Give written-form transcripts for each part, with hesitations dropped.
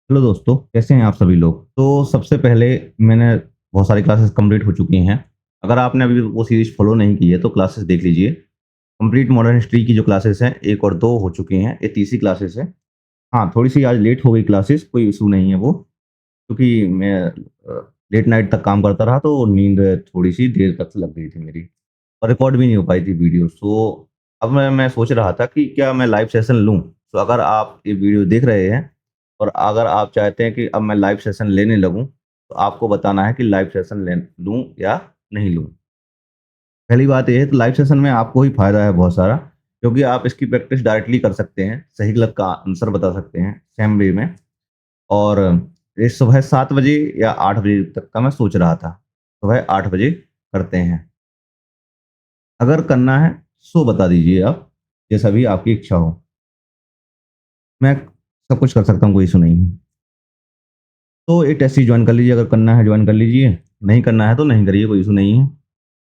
Hello दोस्तों, कैसे हैं आप सभी लोग? तो सबसे पहले मैंने बहुत सारी क्लासेस कंप्लीट हो चुकी हैं। अगर आपने अभी वो सीरीज़ फ़ॉलो नहीं की है तो क्लासेस देख लीजिए। कंप्लीट मॉडर्न हिस्ट्री की जो क्लासेस हैं 1 और 2 हो चुकी हैं, ये तीसरी क्लासेस है। हाँ, थोड़ी-सी आज लेट हो गई क्लासेस, कोई इश्यू नहीं है वो, क्योंकि मैं लेट नाइट तक काम करता रहा तो नींद थोड़ी-सी देर तक लग गई थी मेरी और रिकॉर्ड भी नहीं हो पाई थी वीडियोज़। तो अब मैं सोच रहा था कि क्या मैं लाइव सेशन लूँ? तो अगर आप ये वीडियो देख रहे हैं और अगर आप चाहते हैं कि अब मैं लाइव सेशन लेने लगूँ, तो आपको बताना है कि लाइव सेशन लूँ या नहीं लूँ। पहली बात ये है, तो लाइव सेशन में आपको ही फ़ायदा है बहुत सारा, क्योंकि आप इसकी प्रैक्टिस डायरेक्टली कर सकते हैं, सही-गलत का आंसर बता सकते हैं, सेम वे में। और ये सुबह 7 बजे या 8 बजे तक का मैं सोच रहा था। सुबह 8 बजे करते हैं। अगर करना है, सो बता दीजिए आप, जैसा भी आपकी इच्छा हो। मैं सब कुछ कर सकता हूँ, कोई इश्यू नहीं है। तो ये टेस्ट सीरीज़ जॉइन कर लीजिए, अगर करना है जॉइन कर लीजिए, नहीं करना है तो नहीं करिए, कोई इश्यू नहीं है।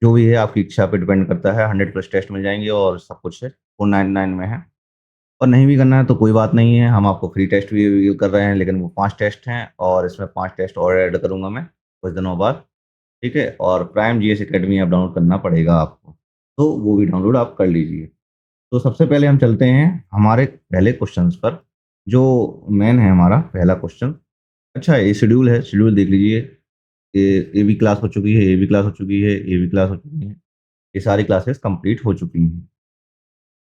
जो भी है आपकी इच्छा पे डिपेंड करता है, 100 प्लस टेस्ट मिल जाएँगे और सब कुछ है, 499 में है। और नहीं भी करना है तो कोई बात नहीं है, हम आपको फ्री टेस्ट भी रिवील कर रहे हैं, लेकिन वो 5 टेस्ट हैं और इसमें 5 टेस्ट और ऐड करूँगा मैं कुछ दिनों बाद, ठीक है? और prime GS academy app download करना पड़ेगा आपको, तो वो भी डाउनलोड आप कर लीजिए। तो सबसे पहले हम चलते हैं हमारे पहले क्वेश्चंस पर, जो मेन है हमारा पहला क्वेश्चन। अच्छा, ये शेड्यूल है, शेड्यूल देख लीजिए। ये भी क्लास हो चुकी है, ये भी क्लास हो चुकी है, ये भी क्लास हो चुकी है। ये सारी क्लासेस कंप्लीट हो चुकी हैं।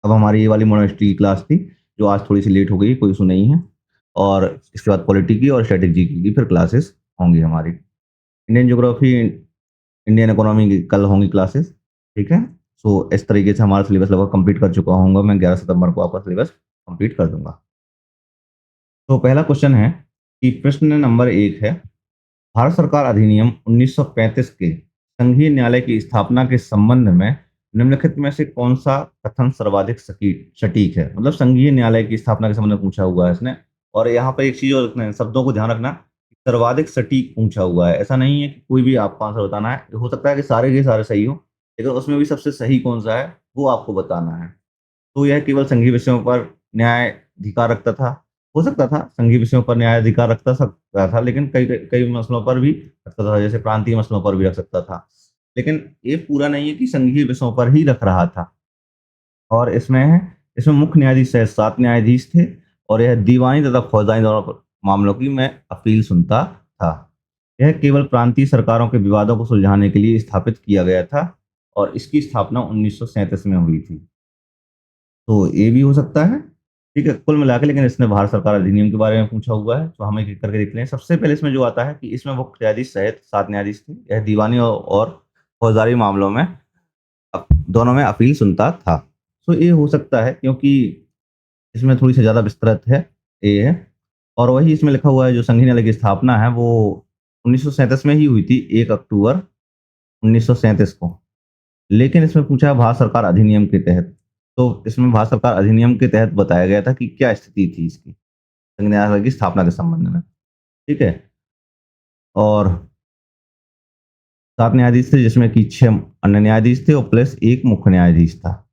अब हमारी ये वाली मोनेस्ट्री की क्लास थी, जो आज थोड़ी-सी लेट हो गई, कोई इश्यू नहीं है। और इसके बाद पॉलिटी की और स्ट्रैटेजी की फिर क्लासेस होंगी हमारी। इंडियन ज्योग्राफी, इंडियन इकोनॉमी की कल होंगी क्लासेस, ठीक है? सो इस तरीके से हमारा सिलेबस लगभग कंप्लीट कर चुका होऊँगा मैं, 11 सितंबर को आपका सिलेबस कंप्लीट कर दूँगा। तो पहला क्वेश्चन है कि प्रश्न नंबर 1 है, भारत सरकार अधिनियम 1935 के संघीय न्यायालय की स्थापना के संबंध में निम्नलिखित में से कौन-सा कथन सर्वाधिक सटीक है? मतलब संघीय न्यायालय की स्थापना के संबंध में पूछा हुआ है इसने। और यहाँ पे एक चीज़ और रखना है, शब्दों को ध्यान रखना, सर्वाधिक सटीक पूछा हुआ है। ऐसा नहीं है कि कोई भी आपको आंसर बताना है। हो सकता है कि सारे के सारे सही हों, लेकिन उसमें भी सबसे सही कौन-सा है, वो आपको बताना है। तो यह केवल संघीय विषयों पर न्यायाधिकार रखता था। हो सकता था संघीय विषयों पर न्यायाधिकार रखता सकता था, लेकिन कई कई कई मसलों पर भी रखता था, जैसे प्रांतीय मसलों पर भी रख सकता था। लेकिन ये पूरा नहीं है कि संघीय विषयों पर ही रख रहा था। और इसमें मुख्य न्यायाधीश सहित 7 न्यायाधीश थे और यह दीवानी तथा फौजदारी दोनों मामलों की मैं अपील सुनता था। यह केवल प्रांतीय सरकारों के विवादों को सुलझाने के लिए स्थापित किया गया था और इसकी स्थापना 1937 में हुई थी। तो ये भी हो सकता है, ठीक है? कुल मिला के लेकिन इसने भारत सरकार अधिनियम के बारे में पूछा हुआ है, तो हम एक-एक करके देख लें। सबसे पहले इसमें जो आता है कि इसमें मुख्य न्यायाधीश सहित 7 न्यायाधीश थे। यह दीवानी और फौजदारी मामलों में दोनों में अपील सुनता था। तो ये हो सकता है, क्योंकि इसमें थोड़ी-सी ज़्यादा विस्तृत है, ये है। और वही इसमें लिखा हुआ है, जो संघीय न्यायालय की स्थापना है वो 1937 में ही हुई थी, 1 अक्टूबर 1937 को। लेकिन इसमें पूछा है भारत सरकार अधिनियम के तहत, तो इसमें भारत सरकार अधिनियम के तहत बताया गया था कि क्या स्थिति थी इसकी, संघ न्यायालय की स्थापना के संबंध में, ठीक है? और 7 न्यायाधीश थे, जिसमें कि 6 अन्य न्यायाधीश थे और प्लस 1 मुख्य न्यायाधीश था।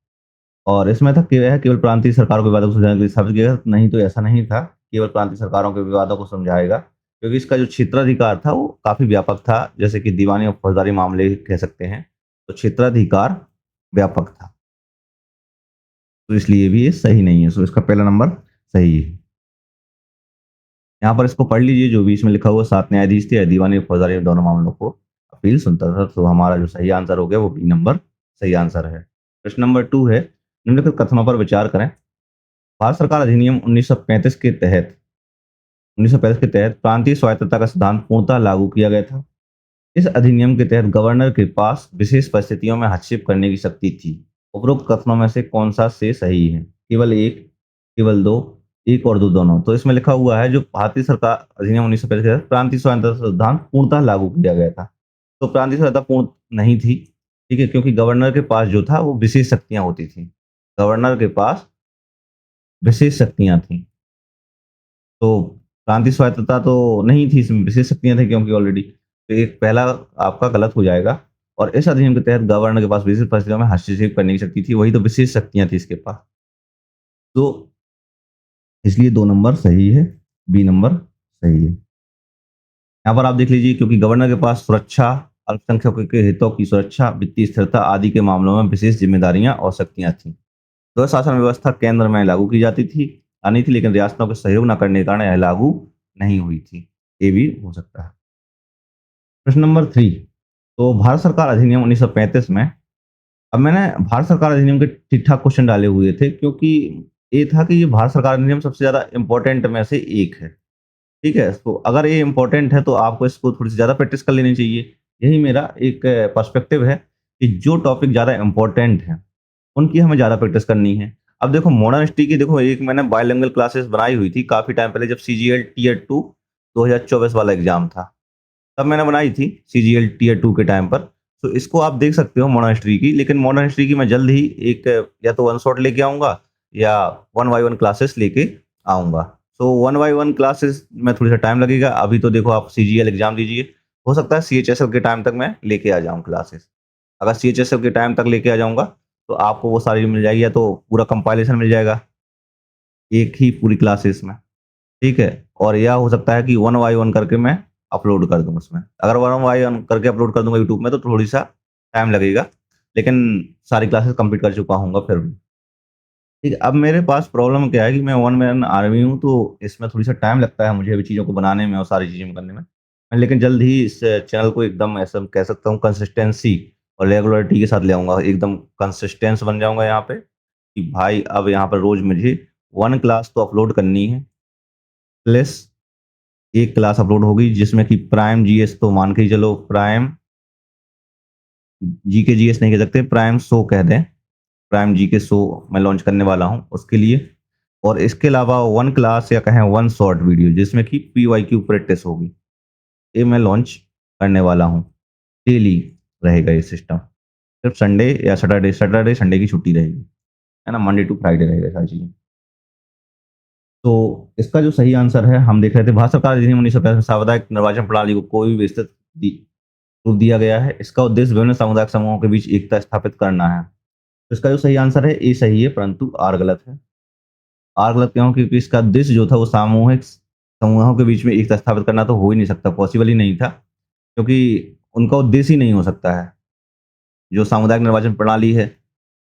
और इसमें था कि वह केवल प्रांतीय सरकारों के विवादों को सुलझाने के लिए स्थापित किया गया, नहीं तो ऐसा नहीं था, केवल प्रांतीय सरकारों के विवादों को समझाएगा, क्योंकि इसका जो क्षेत्राधिकार था वो काफ़ी व्यापक था, जैसे कि दीवानी और फौजदारी मामले कह सकते हैं, तो क्षेत्राधिकार व्यापक था। तो इसलिए भी ये सही नहीं है, सो इसका पहला नंबर सही है। यहाँ पर इसको पढ़ लीजिए, जो भी इसमें लिखा हुआ, 7 न्यायाधीश थे, दीवानी और फौजदारी दोनों मामलों को अपील सुनता था, तो हमारा जो सही आंसर हो गया वो बी नंबर सही आंसर है। प्रश्न नंबर 2 है, निम्नलिखित कथनों पर विचार करें। भारत सरकार अधिनियम 1935 के तहत प्रांतीय स्वायत्तता का सिद्धांत पूर्णतः लागू किया गया था। इस अधिनियम के तहत गवर्नर के पास विशेष परिस्थितियों में हस्तक्षेप करने की शक्ति थी। उपरोक्त कथनों में से कौन सा से सही है? केवल 1, केवल 2, 1 और 2 दोनों। तो इसमें लिखा हुआ है, जो भारतीय सरकार अधिनियम 1935 के तहत प्रांतीय स्वायत्तता सिद्धांत पूर्णतः लागू किया गया था। तो प्रांतीय स्वायत्तता पूर्ण नहीं थी, ठीक है? क्योंकि गवर्नर के पास जो था वो विशेष शक्तियाँ होती थी। गवर्नर के पास विशेष शक्तियाँ थीं। तो प्रांतीय स्वायत्तता तो नहीं थी, इसमें विशेष शक्तियाँ थी, क्योंकि ऑलरेडी, तो एक पहला आपका गलत हो जाएगा। और इस अधिनियम के तहत गवर्नर के पास विशेष परिस्थितियों में हस्तक्षेप करने की शक्ति थी, वही तो विशेष शक्तियाँ थी इसके पास। तो इसलिए 2 नंबर सही है, बी नंबर सही है। यहाँ पर आप देख लीजिए, क्योंकि गवर्नर के पास सुरक्षा, अल्पसंख्यकों के हितों की सुरक्षा, वित्तीय स्थिरता आदि के मामलों में विशेष जिम्मेदारियां और शक्तियां थीं। स्वशासन व्यवस्था केंद्र में लागू की जाती थी आनी थी, लेकिन रियासतों के सहयोग न करने के कारण यह लागू नहीं हुई थी। ये भी हो सकता है। प्रश्न नंबर 3, तो भारत सरकार अधिनियम 1935 में, अब मैंने भारत सरकार अधिनियम के ठीक-ठाक क्वेश्चन डाले हुए थे, क्योंकि ये था कि ये भारत सरकार अधिनियम सबसे ज़्यादा इम्पोर्टेंट में से एक है। ठीक है? तो अगर ये इम्पोर्टेंट है तो आपको इसको थोड़ी-सी ज़्यादा प्रैक्टिस कर लेनी चाहिए। यही मेरा एक पर्सपेक्टिव है कि जो टॉपिक ज़्यादा इम्पोर्टेंट हैं, उनकी हमें ज़्यादा प्रैक्टिस करनी है। अब देखो मॉडर्न हिस्ट्री की, देखो एक मैंने बाइलिंगुअल क्लासेस बनाई हुई थी काफ़ी टाइम पहले, जब सीजीएल टियर 2 2024 वाला एग्ज़ाम था। तब मैंने बनाई थी सीजीएल टियर 2 के टाइम पर। तो इसको आप देख सकते हो मॉडर्न हिस्ट्री की, लेकिन मॉडर्न हिस्ट्री की मैं जल्द ही एक या तो वन शॉट लेके आऊँगा या वन बाय वन क्लासेस लेके आऊँगा। So one by one classes में थोड़ा-सा टाइम लगेगा। अभी तो देखो आप सीजीएल एग्ज़ाम दीजिए। हो सकता है सीएचएसएल के टाइम तक मैं लेके आ जाऊँ क्लासेस। अगर सीएचएसएल के टाइम तक लेके आ जाऊँगा, तो आपको वो सारी मिल जाएगी, या तो पूरा कंपाइलेशन मिल जाएगा, एक ही पूरी क्लासेस में। ठीक है? और या हो सकता है कि वन बाय वन करके मैं अपलोड कर दूँ उसमें। अगर वन बाय वन करके अपलोड कर दूँगा यूट्यूब में, तो थोड़ी-सा टाइम लगेगा, लेकिन सारी क्लासेस कंप्लीट कर चुका होऊँगा फिर भी। ठीक है, अब मेरे पास प्रॉब्लम क्या है कि मैं वन मैन आर्मी हूँ, तो इसमें थोड़ी-सा टाइम लगता है मुझे अभी चीज़ों को बनाने में और सारी चीज़ें करने में। लेकिन जल्द ही इस चैनल को एकदम ऐसा कह सकता हूँ कंसिस्टेंसी और रेगुलरिटी के साथ ले आऊँगा। एकदम कंसिस्टेंस बन जाऊँगा यहाँ पे, कि भाई अब यहाँ पर रोज़ मुझे 1 क्लास तो अपलोड करनी है, प्लस एक क्लास अपलोड होगी जिसमें कि प्राइम जीएस तो मान के ही चलो, प्राइम जीके जीएस नहीं कह सकते, प्राइम शो कह दें। प्राइम जीके शो मैं लॉन्च करने वाला हूँ उसके लिए। और इसके अलावा 1 क्लास या कहें 1 शॉर्ट वीडियो जिसमें कि पीवाईक्यू प्रैक्टिस होगी। ये मैं लॉन्च करने वाला हूँ। डेली रहेगा ये सिस्टम। सिर्फ संडे या सैटरडे, सैटरडे संडे की छुट्टी रहेगी। है ना? मंडे टू फ्राइडे रहेगा सारी चीज़ें। तो इसका जो सही आंसर है, हम देख रहे थे भारत सरकार अधिनियम 1965 में सामुदायिक निर्वाचन प्रणाली को कोई भी विस्तृत दी रूप दिया गया है। इसका उद्देश्य विभिन्न सामुदायिक समूहों के बीच एकता स्थापित करना है। तो इसका जो सही आंसर है, ए सही है, परंतु आर गलत है। आर गलत क्यों? क्योंकि इसका उद्देश्य जो था वो सामूहिक समूहों के बीच में एकता स्थापित करना तो हो ही नहीं सकता, पॉसिबल ही नहीं था, क्योंकि उनका उद्देश्य ही नहीं हो सकता है। जो सामुदायिक निर्वाचन प्रणाली है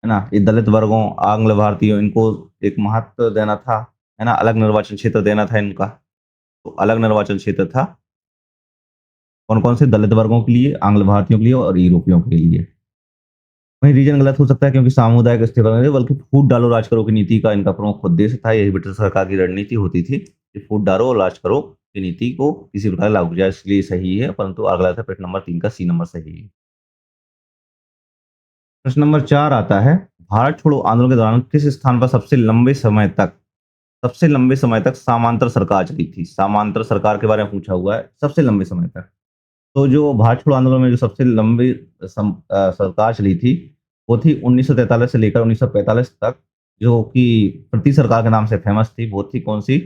ना? ये दलित वर्गों, आंग्ल भारतीयों, इनको एक महत्व देना था, है ना? अलग निर्वाचन क्षेत्र देना था इनका। तो अलग निर्वाचन क्षेत्र था, कौन-कौन से? दलित वर्गों के लिए, आंग्ल भारतीयों के लिए और यूरोपियों के लिए। वहीं रीजन गलत हो सकता है, क्योंकि सामुदायिक स्थिति नहीं बल्कि फूट डालो राज करो की नीति का इनका प्रमुख उद्देश्य था। यही ब्रिटिश सरकार की रणनीति होती थी कि फूट डालो और राज करो की नीति को किसी प्रकार लागू किया जाए, इसलिए सही है, परंतु अ गलत है। प्रश्न नंबर 3 का सी नंबर सही है। प्रश्न नंबर 4 आता है, भारत छोड़ो आंदोलन के दौरान किस स्थान पर सबसे लंबे समय तक समांतर सरकार चली थी? समांतर सरकार के बारे में पूछा हुआ है, सबसे लंबे समय तक। तो जो भारत छोड़ो आंदोलन में जो सबसे लंबी सरकार चली थी, वो थी 1943 से लेकर 1945 तक, जो कि प्रति सरकार के नाम से फेमस थी। वो थी कौन-सी?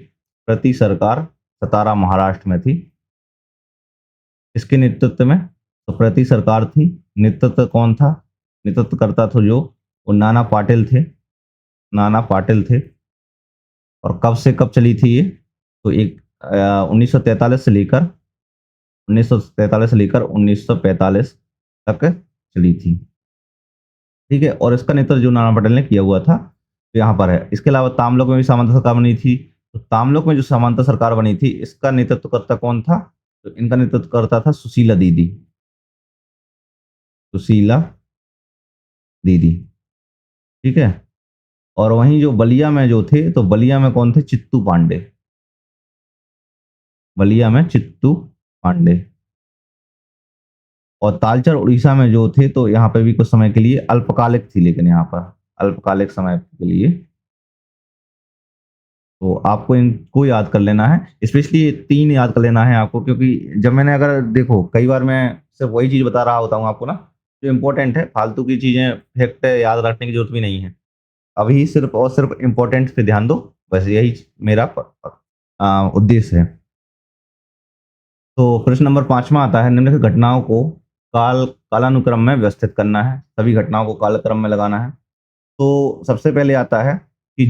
प्रति सरकार, सतारा महाराष्ट्र में थी। किसके नेतृत्व में? तो प्रति सरकार थी। नेतृत्व कौन था? नेतृत्व करता था जो, वो नाना पाटिल थे। नाना पाटिल थे। और कब से कब चली थी ये? तो 1943 से लेकर 1943 से लेकर 1945 तक चली थी। ठीक है? और इसका नेतृत्व जो नाना पटेल ने किया हुआ था, तो यहाँ पर है। इसके अलावा ताम्रलिप्त में भी सामंत सरकार बनी थी। तो ताम्रलिप्त में जो सामंत सरकार बनी थी, इसका नेतृत्वकर्ता कौन था? तो इनका नेतृत्वकर्ता था सुशीला दीदी। सुशीला दीदी। ठीक है? और वहीं जो बलिया में जो थे, तो बलिया में कौन थे? चित्तू पांडे। बलिया में चित्तू पांडे। और तालचर उड़ीसा में जो थे, तो यहाँ पे भी कुछ समय के लिए अल्पकालिक थी, लेकिन यहाँ पर अल्पकालिक समय के लिए। तो आपको इनको याद कर लेना है, स्पेशली ये 3 याद कर लेना है आपको, क्योंकि जब मैंने, अगर देखो कई बार मैं सिर्फ वही चीज़ बता रहा होता हूँ आपको ना, जो इम्पोर्टेंट है, फालतू की चीज़ें फैक्ट याद रखने की ज़रूरत भी नहीं है। अभी सिर्फ और सिर्फ इम्पोर्टेंट पे ध्यान दो, बस यही मेरा उद्देश्य है। तो प्रश्न नंबर 5वां आता है, निम्नलिखित घटनाओं को कालानुक्रम में व्यवस्थित करना है। सभी घटनाओं को कालक्रम में लगाना है। तो सबसे पहले आता है कि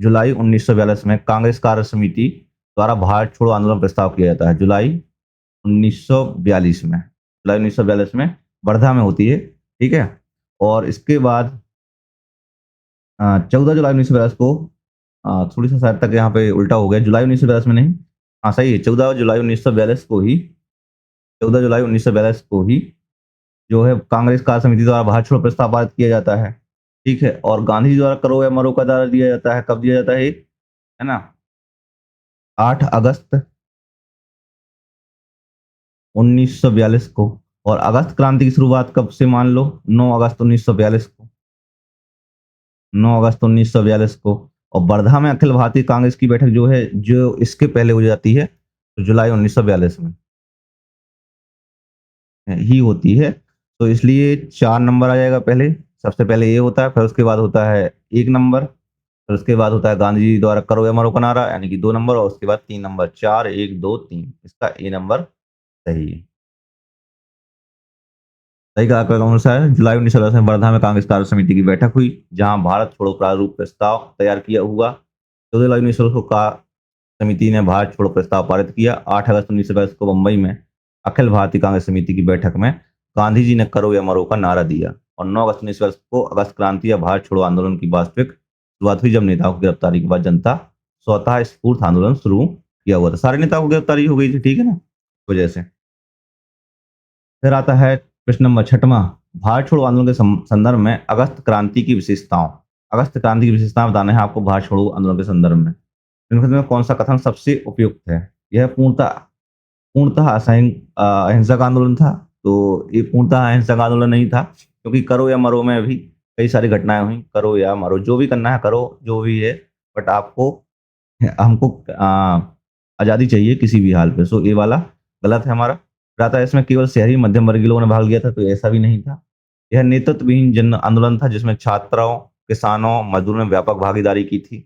जुलाई 1942 में कांग्रेस कार्य समिति द्वारा भारत छोड़ो आंदोलन प्रस्ताव किया जाता है? जुलाई 1942 में। जुलाई 1942 में वर्धा में होती है, ठीक है? और इसके बाद 14 जुलाई 1942 को थोड़ी-सा शायद तक यहाँ पे उल्टा हो गया, जुलाई 1942 में नहीं, हाँ, सही है, 14 जुलाई 1942 को ही 14 जुलाई 1942 को ही जो है कांग्रेस कार्य समिति द्वारा भारत छोड़ो प्रस्ताव पारित किया जाता है, ठीक है? और गांधी जी द्वारा करो या मरो का नारा दिया जाता है, कब दिया जाता है ये? है ना? 8 अगस्त 1942 को। और अगस्त क्रांति की शुरुआत कब से मान लो? 9 अगस्त 1942 को। 9 अगस्त 1942 को। और वर्धा में अखिल भारतीय कांग्रेस की बैठक जो है, जो इसके पहले हो जाती है, तो जुलाई 1942 में ही होती है। तो इसलिए 4 नंबर आ जाएगा पहले, सबसे पहले ये होता है, फिर उसके बाद होता है 1 नंबर, फिर उसके बाद होता है गांधी जी द्वारा करो या मरो का नारा, यानी कि 2 नंबर, और उसके बाद 3 नंबर, 4, 1, 2, 3, इसका ए नंबर सही है। सही कहा आपका अनुसार जुलाई 1914 में वर्धा में कांग्रेस कार्य समिति की बैठक हुई, जहां भारत छोड़ो प्रारूप प्रस्ताव तैयार किया हुआ। 14 जुलाई 1916 को का समिति ने भारत छोड़ो प्रस्ताव पारित किया। 8 अगस्त 1922 को मुंबई में अखिल भारतीय कांग्रेस समिति की बैठक में गांधी जी ने करो या मरो का नारा दिया। और 9 अगस्त 1922 को अगस्त क्रांति या भारत छोड़ो आंदोलन की वास्तविक शुरुआत हुई, जब नेताओं की गिरफ्तारी के बाद जनता स्वतः स्फूर्त आंदोलन शुरू किया हुआ था। सारे नेताओं की गिरफ्तारी हो गई थी, ठीक है ना, वजह से। फिर आता है प्रश्न नंबर 6वां, भारत छोड़ो आंदोलन के संदर्भ में अगस्त क्रांति की विशेषताओं। अगस्त क्रांति की विशेषताएं बताना है आपको भारत छोड़ो आंदोलन के संदर्भ में। इनमें से कौन सा कथन सबसे उपयुक्त है? यह पूर्णतः पूर्णतः अहिंसक आंदोलन था। तो ये पूर्णतः अहिंसक आंदोलन नहीं था, क्योंकि करो या मरो में भी कई सारी घटनाएं हुई। करो या मरो, जो भी करना है करो, जो भी है, बट आपको हमको आज़ादी चाहिए किसी भी हाल पे। सो ये वाला गलत है हमारा। फिर आता है इसमें केवल शहरी मध्यम वर्गीय लोगों ने भाग लिया था, तो ऐसा भी नहीं था। यह नेतृत्वहीन जन आंदोलन था, जिसमें छात्रों, किसानों, मजदूरों ने व्यापक भागीदारी की थी।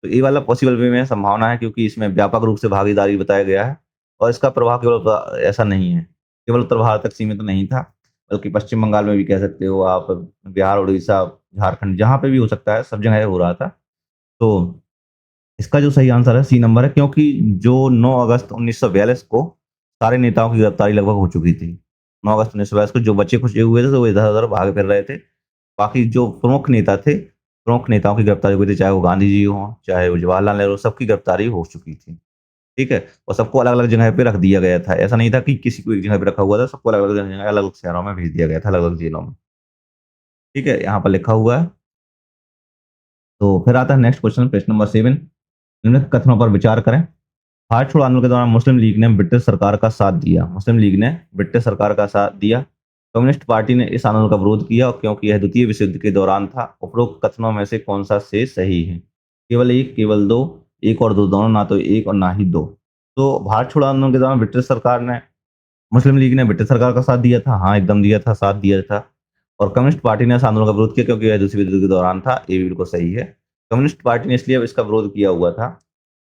तो ये वाला पॉसिबल वे में संभावना है, क्योंकि इसमें व्यापक रूप से भागीदारी बताया गया है। और इसका प्रभाव केवल ऐसा नहीं है, केवल उत्तर भारत तक सीमित नहीं था, बल्कि पश्चिम बंगाल में भी कह सकते हो आप, बिहार, उड़ीसा, झारखंड, जहाँ पे भी हो सकता है, सब जगह हो रहा था। तो इसका जो सही आंसर है सी नंबर है, क्योंकि जो 9 अगस्त 1942 को सारे नेताओं की गिरफ्तारी लगभग हो चुकी थी। 9 अगस्त 1942 को जो बचे खुचे हुए थे, तो वो इधर-उधर भागे फिर रहे थे। बाकी जो प्रमुख नेता थे, प्रमुख नेताओं की गिरफ्तारी हुई थी, चाहे वो गांधी जी हों, चाहे वो जवाहरलाल नेहरू, सबकी गिरफ्तारी हो चुकी थी। ठीक है? और सबको अलग-अलग जगह पे रख दिया गया था। ऐसा नहीं था कि किसी को एक जगह पे रखा हुआ था, सबको अलग-अलग जगह, अलग-अलग शहरों में भेज दिया गया था, अलग-अलग जेलों में। ठीक है? यहाँ पर लिखा हुआ है। तो फिर आता है नेक्स्ट क्वेश्चन, प्रश्न नंबर 7। निम्नलिखित कथनों पर विचार करें। भारत छोड़ो आंदोलन के दौरान मुस्लिम लीग ने ब्रिटिश सरकार का साथ दिया। मुस्लिम लीग ने ब्रिटिश सरकार का साथ दिया। कम्युनिस्ट पार्टी ने इस आंदोलन का विरोध किया, और क्योंकि यह द्वितीय विश्व युद्ध के दौरान था। उपरोक्त कथनों में से कौन सा से सही है? केवल एक, केवल दो, एक और दो, दोनों, ना तो एक और ना ही दो। तो भारत छोड़ो आंदोलन के दौरान ब्रिटिश सरकार ने, मुस्लिम लीग ने ब्रिटिश सरकार का साथ दिया था। हाँ, एकदम दिया था, साथ दिया था। और कम्युनिस्ट पार्टी ने इस आंदोलन का विरोध किया, क्योंकि यह दूसरे विश्व युद्ध के दौरान था। ये भी बिल्कुल सही है। कम्युनिस्ट पार्टी ने इसलिए इसका विरोध किया हुआ था,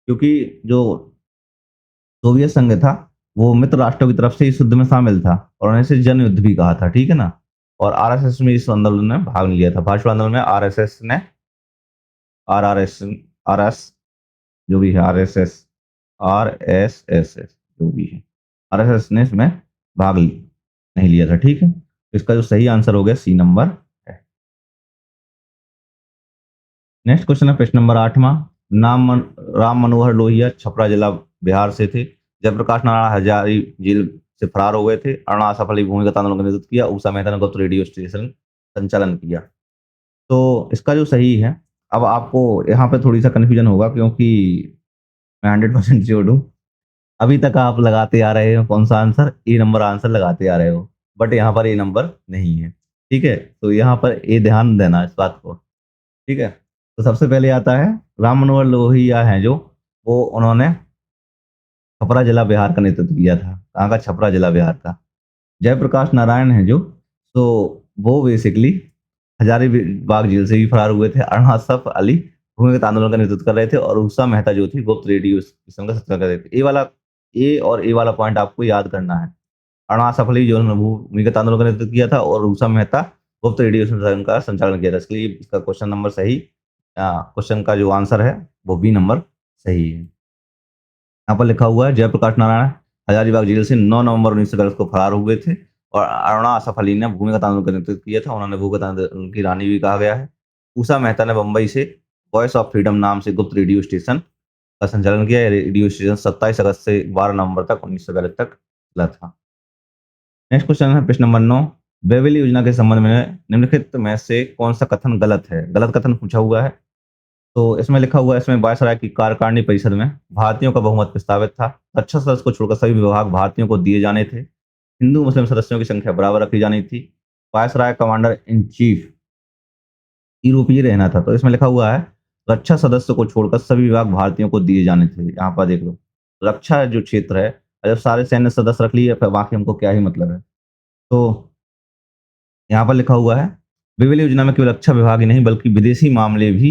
क्योंकि जो सोवियत संघ था, वो मित्र राष्ट्रों की तरफ से इस युद्ध में शामिल था, और उन्हें इसे जन युद्ध भी कहा था, ठीक है ना? और आरएसएस में इस आंदोलन में भाग लिया था। भाषण आंदोलन में आरएसएस ने, आरआरएस, आरएस, जो भी है, आरएसएस, आरएसएस, जो भी है, आरएसएस ने इसमें भाग नहीं लिया था, ठीक है? तो इसका जो सही आंसर हो गया सी नंबर है। नेक्स्ट क्वेश्चन है प्रश्न नंबर 8वां। राम मनोहर लोहिया छपरा जिला बिहार से थे। जयप्रकाश नारायण हजारी जेल से फरार हो गए थे। अरुणा आसफ अली भूमिगत आंदोलन का नेतृत्व किया। उषा मेहता ने गुप्त रेडियो स्टेशन संचालन किया। तो इसका जो सही है, अब आपको यहाँ पे थोड़ी सा कन्फ्यूजन होगा, क्योंकि मैं 100% श्योर हूँ, अभी तक आप लगाते आ रहे हो कौन सा आंसर, ए नंबर आंसर लगाते आ रहे हो, बट यहाँ पर ए नंबर नहीं है, ठीक है? तो यहाँ पर ए ध्यान देना इस बात को, ठीक है? तो सबसे पहले आता है राम मनोहर लोहिया हैं जो, वो उन्होंने छपरा जिला बिहार का नेतृत्व किया था। कहाँ का? छपरा जिला बिहार का। जयप्रकाश नारायण है जो, तो वो बेसिकली हजारीबाग जेल से भी फरार हुए थे। अरुणा आसफ अली भूमिगत आंदोलन का नेतृत्व कर रहे थे, और उषा मेहता जो थी गुप्त रेडियो स्टेशन का संचालन कर रहे थे। ए और ए वाला पॉइंट आपको याद करना है। अरुणा आसफ अली जो उन्होंने भूमिगत आंदोलन का नेतृत्व किया था, और उषा मेहता गुप्त रेडियो स्टेशन का संचालन किया था। इसलिए इसका क्वेश्चन नंबर सही क्वेश्चन का जो आंसर है वो बी नंबर सही है। यहाँ पर लिखा हुआ है जयप्रकाश नारायण हजारीबाग जेल से 9 नवंबर 1942 को फरार हुए थे और अरुणा आसफ अली ने भूमिगत आंदोलन का नेतृत्व किया था। उन्होंने भूमिगत आंदोलन की रानी भी कहा गया है। उषा मेहता ने बम्बई से वॉइस ऑफ फ्रीडम नाम से गुप्त रेडियो स्टेशन का संचालन किया। यह रेडियो स्टेशन 27 अगस्त से 12 नवंबर तक 1942 तक चला था। नेक्स्ट क्वेश्चन है प्रश्न नंबर 9। बेवेली योजना के संबंध में निम्नलिखित में से कौन सा कथन गलत है? गलत कथन पूछा हुआ है। तो इसमें लिखा हुआ है, इसमें वायसराय की कार्यकारिणी परिषद में भारतीयों का बहुमत प्रस्तावित था। रक्षा सदस्य को छोड़कर सभी विभाग भारतीयों को दिए जाने थे। हिंदू मुस्लिम सदस्यों की संख्या बराबर रखी जानी थी। वायसराय कमांडर इन चीफ यूरोपीय रहना था। तो इसमें लिखा हुआ है रक्षा सदस्य को छोड़कर सभी विभाग भारतीयों को दिए जाने थे। यहाँ पर देख लो, रक्षा जो क्षेत्र है, जब सारे सैन्य सदस्य रख लिए फिर बाकी हमको क्या ही मतलब है। तो यहाँ पर लिखा हुआ है बेवेली योजना में केवल रक्षा विभाग ही नहीं बल्कि विदेशी मामले भी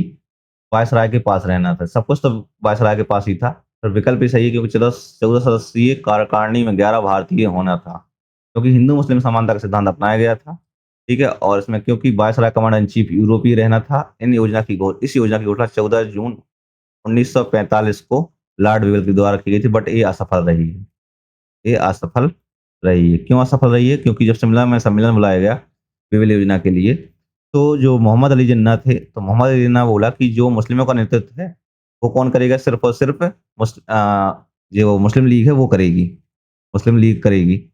वायसराय के पास रहना था। सब कुछ तो वायसराय के पास ही था। पर विकल्प भी सही है क्योंकि 14 सदस्यीय कार्यकारिणी में 11 भारतीय होना था, क्योंकि हिंदू मुस्लिम समानता का सिद्धांत अपनाया गया था। ठीक है, और इसमें क्योंकि वायसराय कमांडर इन चीफ यूरोपीय रहना था। इस योजना की घोषणा 14 जून 1945 को लॉर्ड वेवेल के द्वारा की गई थी, बट ये असफल रही है। ये असफल रही है। क्यों असफल रही है? क्योंकि जब शिमला में सम्मेलन बुलाया गया वेवेल योजना के लिए, तो जो मोहम्मद अली जिन्ना थे, तो मोहम्मद अली जिन्ना बोला कि जो मुस्लिमों का नेतृत्व है वो कौन करेगा? सिर्फ और सिर्फ जो मुस्लिम लीग है वो करेगी, मुस्लिम लीग करेगी।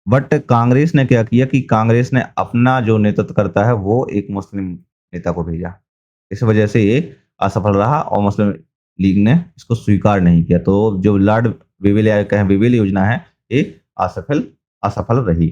बट कांग्रेस ने क्या किया कि कांग्रेस ने अपना जो नेतृत्व करता है वो एक मुस्लिम नेता को भेजा। इस वजह से ये असफल रहा और मुस्लिम लीग ने इसको स्वीकार नहीं किया। तो जो लॉर्ड वेवेल या कहें वेवेल योजना है, ये असफल असफल रही।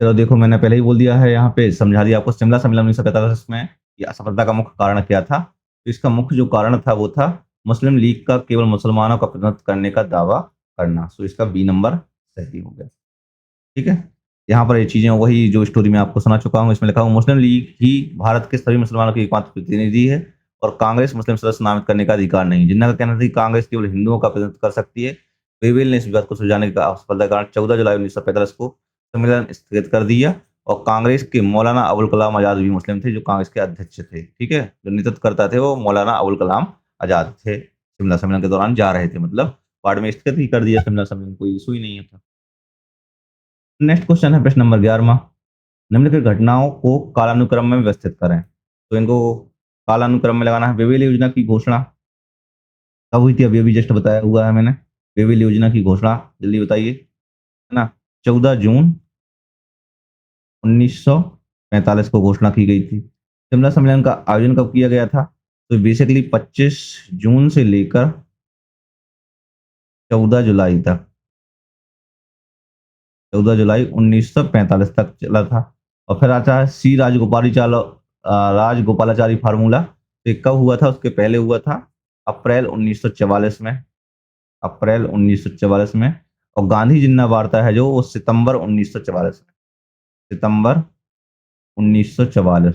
चलो देखो, मैंने पहले ही बोल दिया है, यहाँ पे समझा दिया आपको। शिमला सम्मेलन 1945 में ये असफलता का मुख्य कारण क्या था? तो इसका मुख्य जो कारण था वो था मुस्लिम लीग का केवल मुसलमानों का प्रतिनिधित्व करने का दावा करना। सो इसका बी नंबर सही हो गया। ठीक है, यहाँ पर ये चीजें वही जो स्टोरी मैं आपको सुना चुका हूँ। इसमें लिखा हूँ मुस्लिम लीग ही भारत के सभी मुसलमानों की एकमात्र प्रतिनिधि है और कांग्रेस मुस्लिम सदस्य नामित करने का अधिकार नहीं। जिन्ना का कहना था कि कांग्रेस केवल हिंदुओं का प्रतिनिधित्व कर सकती है। वेवेल ने इस विवाद को सुलझाने का असफलता के कारण 14 जुलाई 1945 को सम्मेलन स्थगित कर दिया और कांग्रेस के मौलाना अबुल कलाम आजाद भी मुस्लिम थे, जो कांग्रेस के अध्यक्ष थे। ठीक है, जो नेतृत्व करता थे वो मौलाना अबुल कलाम आजाद थे। शिमला सम्मेलन के दौरान जा रहे थे, मतलब बाद में स्थगित ही कर दिया शिमला सम्मेलन, कोई इशू ही नहीं था। नेक्स्ट क्वेश्चन है प्रश्न नंबर 11। निम्नलिखित घटनाओं को कालानुक्रम में व्यवस्थित करें। तो इनको कालानुक्रम में लगाना है। वेवेल योजना की घोषणा कब हुई थी? अभी अभी जस्ट बताया हुआ है मैंने। वेवेल योजना की घोषणा जल्दी बताइए, है ना? 14 जून 1945 को घोषणा की गई थी। शिमला सम्मेलन का आयोजन कब किया गया था? तो बेसिकली 25 जून से लेकर 14 जुलाई तक, 14 जुलाई 1945 तक चला था। और फिर आता है सी राजगोपालाचारी फार्मूला। तो ये कब हुआ था? उसके पहले हुआ था अप्रैल 1944 में, अप्रैल 1944 में। और गांधी जिन्ना वार्ता है जो वो सितंबर 1944 में, सितंबर 1944।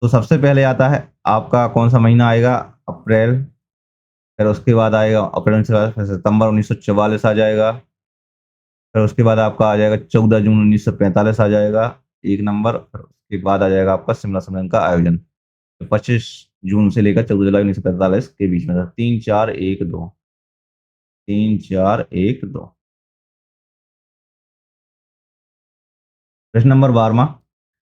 तो सबसे पहले आता है आपका कौन सा महीना आएगा? अप्रैल। फिर उसके बाद आएगा अप्रैल 1944, फिर सितंबर 1944 आ जाएगा। फिर उसके बाद आपका आ जाएगा 14 जून 1945 आ जाएगा, एक नंबर। फिर उसके बाद आ जाएगा आपका शिमला सम्मेलन का आयोजन, तो 25 जून से लेकर 14 जुलाई 1945 के बीच में था। 3 4 1 2, 3 4 1 2। प्रश्न नंबर 12।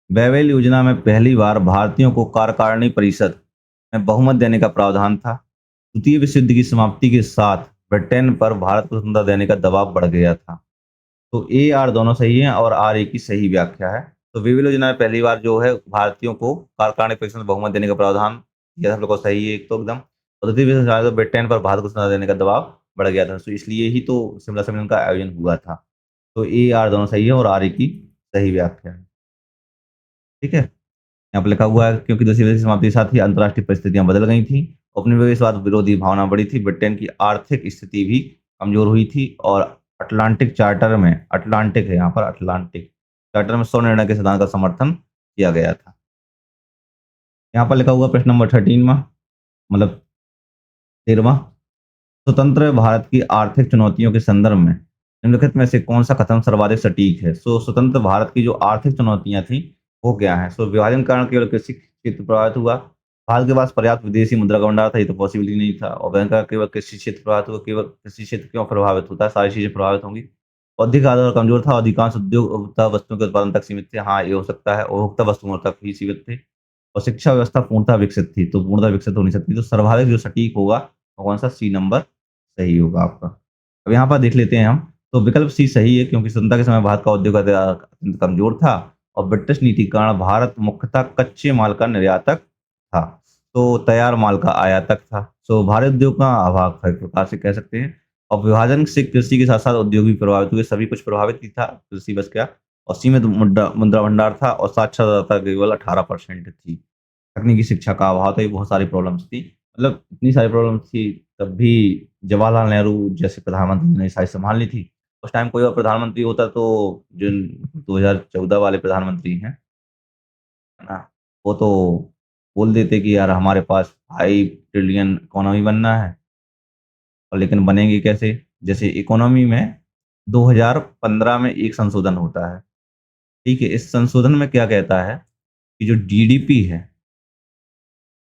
बेवेल योजना में पहली बार भारतीयों को कार्यकारिणी परिषद में बहुमत देने का प्रावधान था। द्वितीय विश्व युद्ध की समाप्ति के साथ ब्रिटेन पर भारत को स्वतंत्रता देने का दबाव बढ़ गया था। तो ए आर दोनों सही है और आर ए की सही व्याख्या है। तो विवेल योजना में पहली बार जो है भारतीयों को कार्यकारिणी परिषद में बहुमत देने का प्रावधान, यह सब लोग को सही है एक तो एकदम। और द्वितीय विश्व युद्ध में ब्रिटेन पर भारत को स्वतंत्रता देने का दबाव बढ़ गया था, तो इसलिए ही तो शिमला सम्मेलन का आयोजन हुआ था। तो ए आर दोनों सही है और आर ए की सही व्याख्या है। ठीक है, यहाँ पर लिखा हुआ है क्योंकि दूसरी विश्व समाप्ति के साथ ही अंतर्राष्ट्रीय परिस्थितियां बदल गई थी, उपनिवेशवाद विरोधी भावना बढ़ी थी, ब्रिटेन की आर्थिक स्थिति भी कमजोर हुई थी और अटलांटिक चार्टर में, अटलांटिक है यहाँ पर, अटलांटिक चार्टर में 100 निर्णय के सिद्धांत का समर्थन किया गया था। यहाँ पर लिखा हुआ प्रश्न नंबर 13वां, मतलब 13वां। स्वतंत्र भारत की आर्थिक चुनौतियों के संदर्भ में निम्नलिखित में से कौन सा कथन सर्वाधिक सटीक है? स्वतंत्र भारत की जो आर्थिक चुनौतियां थी वो क्या है? सो विभाजन के कारण केवल कृषि क्षेत्र प्रभावित हुआ। भारत के पास पर्याप्त विदेशी मुद्रा का भंडार था, ये तो पॉसिबल ही नहीं था। और बैंक का केवल कृषि क्षेत्र प्रभावित हुआ, केवल कृषि क्षेत्र क्यों प्रभावित होता है? सारी चीज़ें प्रभावित होंगी। बौद्धिक आधार कमज़ोर था, अधिकांश उद्योग उपभोक्ता वस्तुओं के उत्पादन तक सीमित थे। हाँ, ये हो सकता है, उपभोक्ता वस्तुओं तक ही सीमित थे। और शिक्षा व्यवस्था पूर्णतः विकसित थी, तो पूर्णतः विकसित हो नहीं सकती। तो सर्वाधिक जो सटीक होगा, वो कौन-सा? सी नंबर सही होगा आपका। अब यहाँ पर देख लेते हैं हम, तो विकल्प सी सही है क्योंकि स्वतंत्रता के समय भारत का उद्योग अत्यंत कमज़ोर था और ब्रिटिश नीति के कारण भारत मुख्यतः कच्चे माल का निर्यातक था, तो तैयार माल का आयातक था। तो भारत उद्योग का अभाव है, एक प्रकार से कह सकते हैं। और विभाजन से कृषि के साथ-साथ उद्योग भी प्रभावित हुए, सभी कुछ प्रभावित ही था, कृषि बस क्या। और सीमित मुद्रा मुद्रा भंडार था और साक्षरता केवल 18% थी। तकनीकी शिक्षा का अभाव था, ये बहुत सारी प्रॉब्लम्स थी। मतलब इतनी सारी प्रॉब्लम्स थी, तब भी जवाहरलाल नेहरू जैसे प्रधानमंत्री ने सारी सँभाल ली थी। उस टाइम कोई और प्रधानमंत्री होता तो जिन 2014 वाले प्रधानमंत्री हैं, है ना? वो तो बोल देते कि यार हमारे पास 5 ट्रिलियन इकोनॉमी बनना है और लेकिन बनेगी कैसे? जैसे इकोनॉमी में 2015 में एक संशोधन होता है, ठीक है? इस संशोधन में क्या कहता है कि जो जीडीपी है,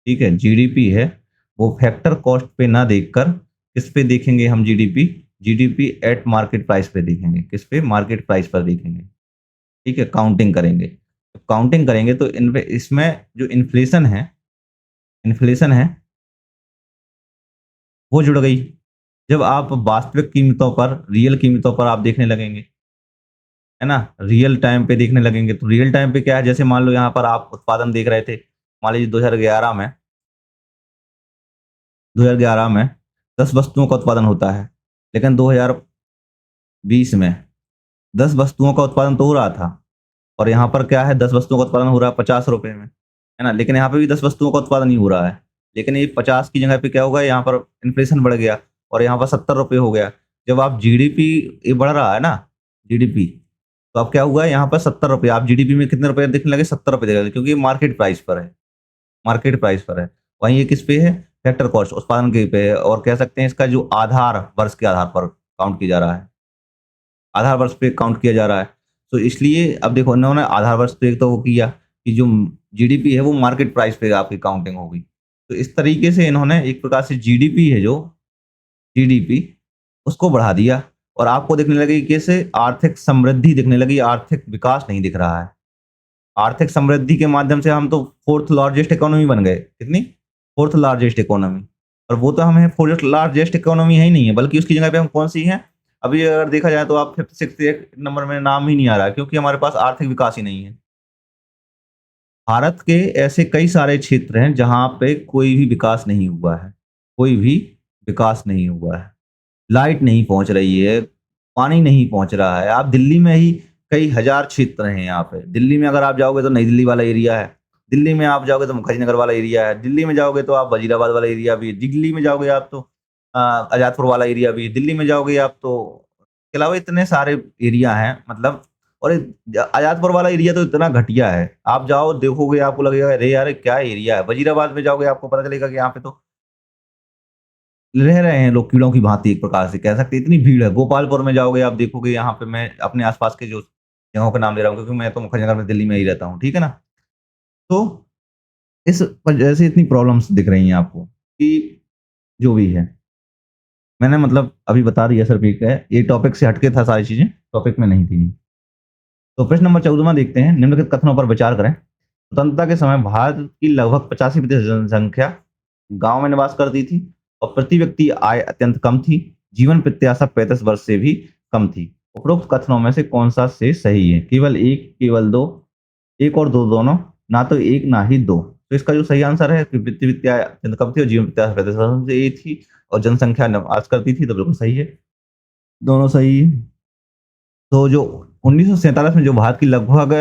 ठीक है? जीडीपी है, वो फैक्टर कॉस्ट पे ना देखकर किस पे देखेंगे हम GDP? GDP at market price पे देखेंगे। किस पे? मार्केट प्राइस पर देखेंगे, ठीक है? काउंटिंग करेंगे। जब काउंटिंग करेंगे तो इनपे इसमें जो इन्फ्लेशन है, वो जुड़ गई। जब आप वास्तविक कीमतों पर, रियल कीमतों पर आप देखने लगेंगे, है ना? रियल टाइम पे देखने लगेंगे, तो रियल टाइम पे क्या है? जैसे मान लो यहाँ पर आप उत्पादन देख रहे थे, मान लीजिए 2011 में 10 वस्तुओं का उत्पादन होता है, लेकिन 2020 में 10 वस्तुओं का उत्पादन तो हो रहा था और यहाँ पर क्या है? 10 वस्तुओं का उत्पादन हो रहा है ₹50 में, है ना? लेकिन यहाँ पे भी 10 वस्तुओं का उत्पादन ही हो रहा है। लेकिन ये 50 की जगह पे क्या होगा? यहाँ पर इन्फ्लेशन बढ़ गया और यहाँ पर ₹70 हो गया। जब आप जीडीपी, ये बढ़ रहा है ना, जीडीपी, तो अब क्या हुआ? यहाँ पर ₹70, आप जीडीपी में कितने रुपए दिखने लगे? ₹70 दिखने लगे क्योंकि ये मार्केट प्राइस पर है। मार्केट प्राइस पर है। वहीं ये किस पे है? फैक्टर कॉस्ट, उत्पादन के पे है और कह सकते हैं इसका जो आधार, वर्ष के आधार पर काउंट किया जा रहा है। आधार वर्ष पे काउंट किया जा रहा है। तो इसलिए अब देखो, इन्होंने आधार वर्ष पे एक तो वो किया कि जो जीडीपी है वो मार्केट प्राइस पे आपकी काउंटिंग होगी। तो इस तरीके से इन्होंने एक प्रकार से जीडीपी है जो, जीडीपी, उसको बढ़ा दिया और आपको दिखने लगी कि कैसे? आर्थिक समृद्धि दिखने लगी, आर्थिक विकास नहीं दिख रहा है। आर्थिक समृद्धि के माध्यम से हम तो 4th लार्जेस्ट इकोनॉमी बन गए। कितनी? 4th largest economy. और वो तो हमें 4th लार्जेस्ट इकोनॉमी है ही नहीं है, बल्कि उसकी जगह पे हम कौन-सी हैं? अभी अगर देखा जाए तो आप 5th, 6th एक नंबर में नाम ही नहीं आ रहा है क्योंकि हमारे पास आर्थिक विकास ही नहीं है। भारत के ऐसे कई सारे क्षेत्र हैं जहाँ पे कोई भी विकास नहीं हुआ है। कोई भी विकास नहीं हुआ है। लाइट नहीं पहुँच रही है, पानी नहीं पहुँच रहा है। आप दिल्ली में ही कई हज़ार क्षेत्र हैं यहाँ पे। दिल्ली में अगर आप जाओगे तो नई दिल्ली वाला एरिया है। दिल्ली में आप जाओगे तो मुखर्जी वाला एरिया है। दिल्ली में जाओगे तो आप वजीराबाद वाला एरिया भी है। दिल्ली में जाओगे आप तो आज़ादपुर वाला एरिया भी है। दिल्ली में जाओगे आप तो, इसके अलावा इतने सारे एरिया हैं मतलब। और आज़ादपुर वाला एरिया तो इतना घटिया है। आप जाओ देखोगे आपको लगेगा अरे यार ये क्या एरिया है। वजीराबाद में जाओगे आपको पता चलेगा कि यहाँ पे तो रह रहे हैं लोग कीड़ों की भांति, एक प्रकार से कह सकते हैं, इतनी भीड़ है। गोपालपुर में जाओगे आप देखोगे, यहाँ पे मैं अपने आस-पास के जो जगहों का नाम ले रहा हूँ क्योंकि मैं तो मुखर्जी में दिल्ली में ही रहता हूँ, ठीक है ना? तो इस वजह से इतनी प्रॉब्लम्स दिख रही हैं आपको कि जो भी है। मैंने मतलब अभी बता दिया सिर्फ एक है, ये टॉपिक से हट के था सारी चीज़ें, टॉपिक में नहीं थी। तो प्रश्न नंबर 14वां देखते हैं, निम्नलिखित कथनों पर विचार करें। स्वतंत्रता के समय भारत की लगभग 85% जनसंख्या गाँव में निवास करती थी और प्रति व्यक्ति आय अत्यंत कम थी। जीवन प्रत्याशा 35 वर्ष से भी कम थी। उपरोक्त कथनों में से कौन-सा से सही है? केवल 1, केवल 2, 1 और 2 दोनों, ना तो 1 ना ही 2। तो इसका जो सही आंसर है कि प्रति व्यक्ति आय अत्यंत कम थी और जीवन प्रत्याशा 35 वर्ष से ये थी और जनसंख्या निवास करती थी, तो बिल्कुल सही है। दोनों सही है। तो जो 1947 में जो भारत की लगभग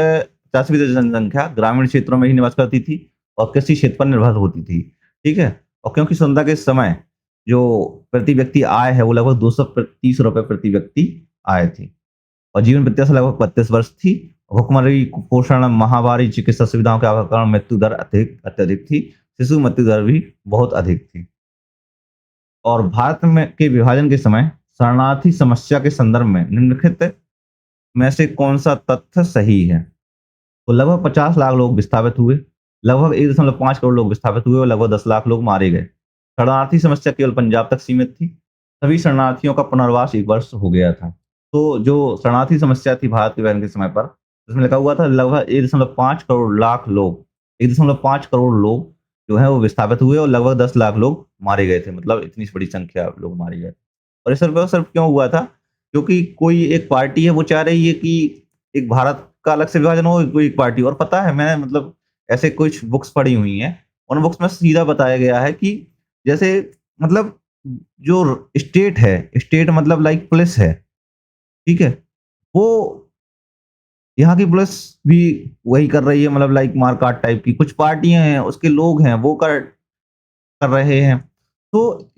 50% जनसंख्या ग्रामीण क्षेत्रों में ही निवास करती थी और कृषि क्षेत्र पर निर्भर होती थी, ठीक है? और क्योंकि स्वतंत्रता के समय जो प्रति व्यक्ति आय है वो लगभग ₹230 प्रति व्यक्ति आय थी और जीवन प्रत्याशा लगभग 32 वर्ष थी। भुखमरी, कुपोषण, महामारी, चिकित्सा सुविधाओं के अभाव के कारण मृत्यु दर अत्यधिक थी। शिशु मृत्यु दर भी बहुत अधिक थी। और भारत में के विभाजन के समय शरणार्थी समस्या के संदर्भ में निम्नलिखित में से कौन-सा तथ्य सही है? तो लगभग 50 लाख लोग विस्थापित हुए, लगभग 1.5 करोड़ लोग विस्थापित हुए और लगभग 10 लाख लोग मारे गए। शरणार्थी समस्या केवल पंजाब तक सीमित थी। सभी शरणार्थियों का पुनर्वास एक वर्ष हो गया था। तो जो शरणार्थी समस्या थी भारत के विभाजन के समय पर, उसमें लिखा हुआ था लगभग 1.5 करोड़ लाख लोग 1.5 करोड़ लोग जो हैं वो विस्थापित हुए और लगभग 10 लाख लोग मारे गए थे। मतलब इतनी बड़ी संख्या लोग मारे गए। और ये सिर्फ क्यों हुआ था? क्योंकि कोई एक पार्टी है वो चाह रही है कि एक भारत का अलग से विभाजन हो, कोई एक पार्टी। और पता है मैंने मतलब ऐसे कुछ बुक्स पढ़ी हुई हैं, उन बुक्स में सीधा बताया गया है कि जैसे मतलब जो स्टेट है, स्टेट मतलब लाइक पुलिस है, ठीक है? वो यहाँ की पुलिस भी वही कर रही है, मतलब लाइक मारकाट टाइप की। कुछ पार्टियाँ हैं, उसके लोग हैं, वो कर कर रहे हैं। तो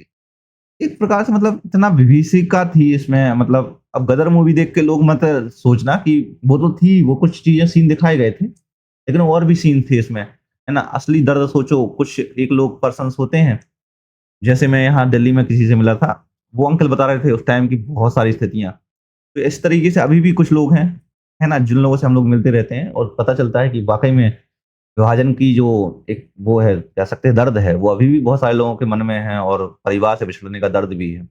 एक प्रकार से मतलब इतना विभीषिका थी इसमें, मतलब अब गदर मूवी देख के लोग मत सोचना कि वो तो थी, वो कुछ चीज़ें सीन दिखाए गए थे, लेकिन और भी सीन थे इसमें, है ना? असली दर्द सोचो, कुछ एक लोग पर्सन्स होते हैं, जैसे मैं यहाँ दिल्ली में किसी से मिला था, वो अंकल बता रहे थे उस टाइम की बहुत सारी स्थितियाँ। तो इस तरीके से अभी भी कुछ लोग हैं, है ना? जिन लोगों से हम लोग मिलते रहते हैं और पता चलता है कि वाक़ई में विभाजन की जो एक वो है, कह सकते हैं दर्द है, वो अभी भी बहुत सारे लोगों के मन में है और परिवार से बिछड़ने का दर्द भी है।